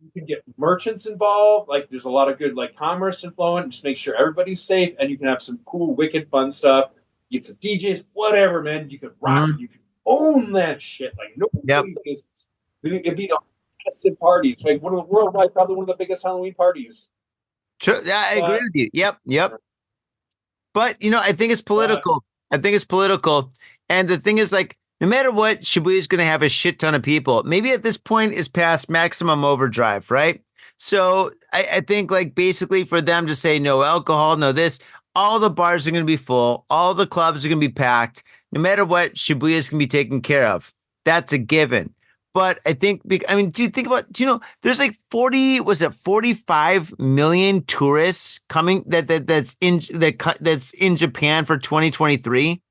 You can get merchants involved. Like, there's a lot of good like commerce inflowing. Just make sure everybody's safe, and you can have some cool, wicked, fun stuff. Get some DJs, whatever, man. You can rock. You can own that shit. Like nobody's business. It'd be the massive party. It's like one of the worldwide, probably one of the biggest Halloween parties. Sure. Yeah, I agree with you. Yep. But I think it's political. And the thing is, like, no matter what, Shibuya is going to have a shit ton of people. Maybe at this point is past maximum overdrive, right? So I think, like, basically for them to say no alcohol, no this, all the bars are going to be full. All the clubs are going to be packed. No matter what, Shibuya is going to be taken care of. That's a given. But I think, there's like 45 million tourists coming that's in Japan for 2023.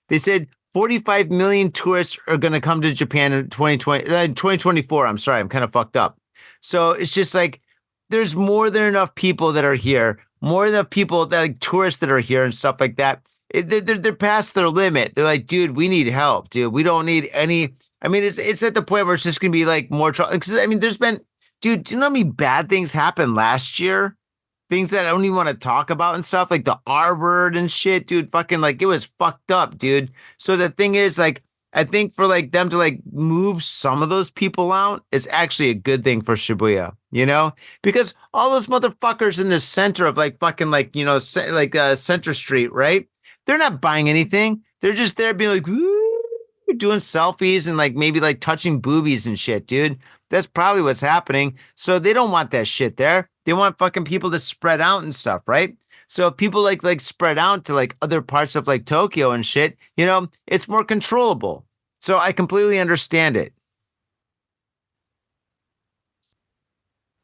They said 45 million tourists are going to come to Japan in 2024. I'm sorry, I'm kind of fucked up. So it's just like there's more than enough people that are here, more than enough people that like tourists that are here and stuff like that. They're past their limit. They're like, dude, we need help, dude. We don't need any. I mean, it's at the point where it's just going to be like more trouble. Because I mean, there's been, dude, do you know how many bad things happened last year? Things that I don't even want to talk about and stuff, like the R word and shit, dude. Fucking like it was fucked up, dude. So the thing is, like, I think for like them to like move some of those people out is actually a good thing for Shibuya. you know, because all those motherfuckers in the center of like fucking like, you know, Center Street, right? They're not buying anything. They're just there being like, woo, doing selfies and like maybe like touching boobies and shit, dude. That's probably what's happening. So they don't want that shit there. They want fucking people to spread out and stuff, right? So if people like spread out to like other parts of like Tokyo and shit, you know, it's more controllable. So I completely understand it.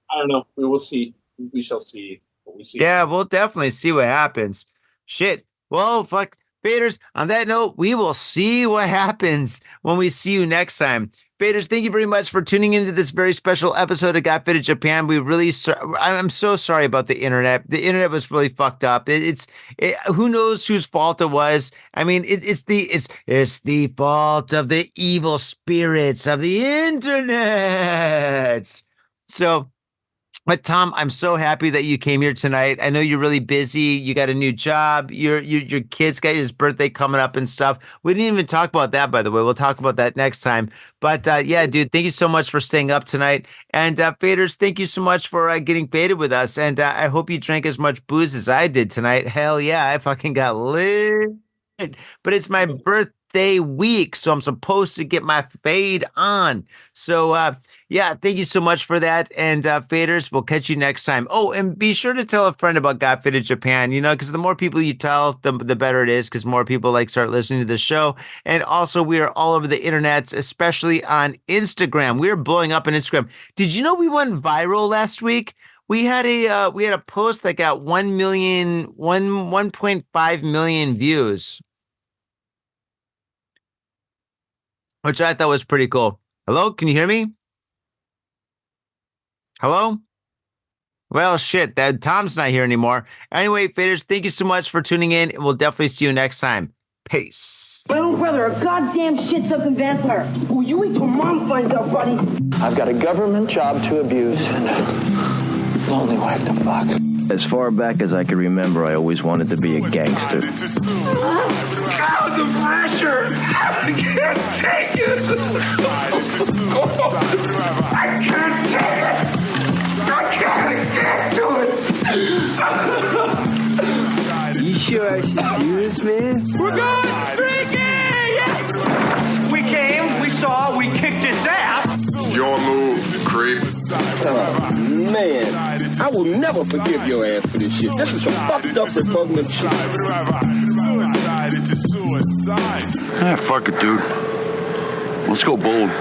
I don't know. We will see. We shall see what we see. Yeah, we'll definitely see what happens. Shit. Well, fuck. Faders, on that note, we will see what happens when we see you next time. Faders, thank you very much for tuning into this very special episode of Got Faded Japan. I'm so sorry about the internet. The internet was really fucked up. Who knows whose fault it was? I mean, it's the fault of the evil spirits of the internet. So, but Tom, I'm so happy that you came here tonight. I know you're really busy. You got a new job. Your kid's got his birthday coming up and stuff. We didn't even talk about that, by the way. We'll talk about that next time. But yeah, dude, thank you so much for staying up tonight. And faders, thank you so much for getting faded with us. And I hope you drank as much booze as I did tonight. Hell yeah, I fucking got lit. But it's my birthday week, so I'm supposed to get my fade on. So yeah, thank you so much for that. And faders, we'll catch you next time. Oh, and be sure to tell a friend about Got Faded Japan, you know, because the more people you tell, the better it is, because more people like start listening to the show. And also, we are all over the internet, especially on Instagram. We're blowing up on Instagram. Did you know we went viral last week? We had a post that got 1.5 million views, which I thought was pretty cool. Hello, can you hear me? Hello? Well, shit, that Tom's not here anymore. Anyway, faders, thank you so much for tuning in, and we'll definitely see you next time. Peace. My own brother, a goddamn shit-sucking vampire. Will you wait till Mom finds out, buddy? I've got a government job to abuse and a lonely wife to fuck. As far back as I can remember, I always wanted to be a gangster. God, the pressure! I can't take it! I can't take it! I can't stand to it! You sure excuse me? We're going freaking! We came, we saw, we kicked his ass! Your move, creep. Oh, man. I will never forgive your ass for this shit. This is some fucked up repugnant shit. Ah, fuck it, dude. Let's go bold.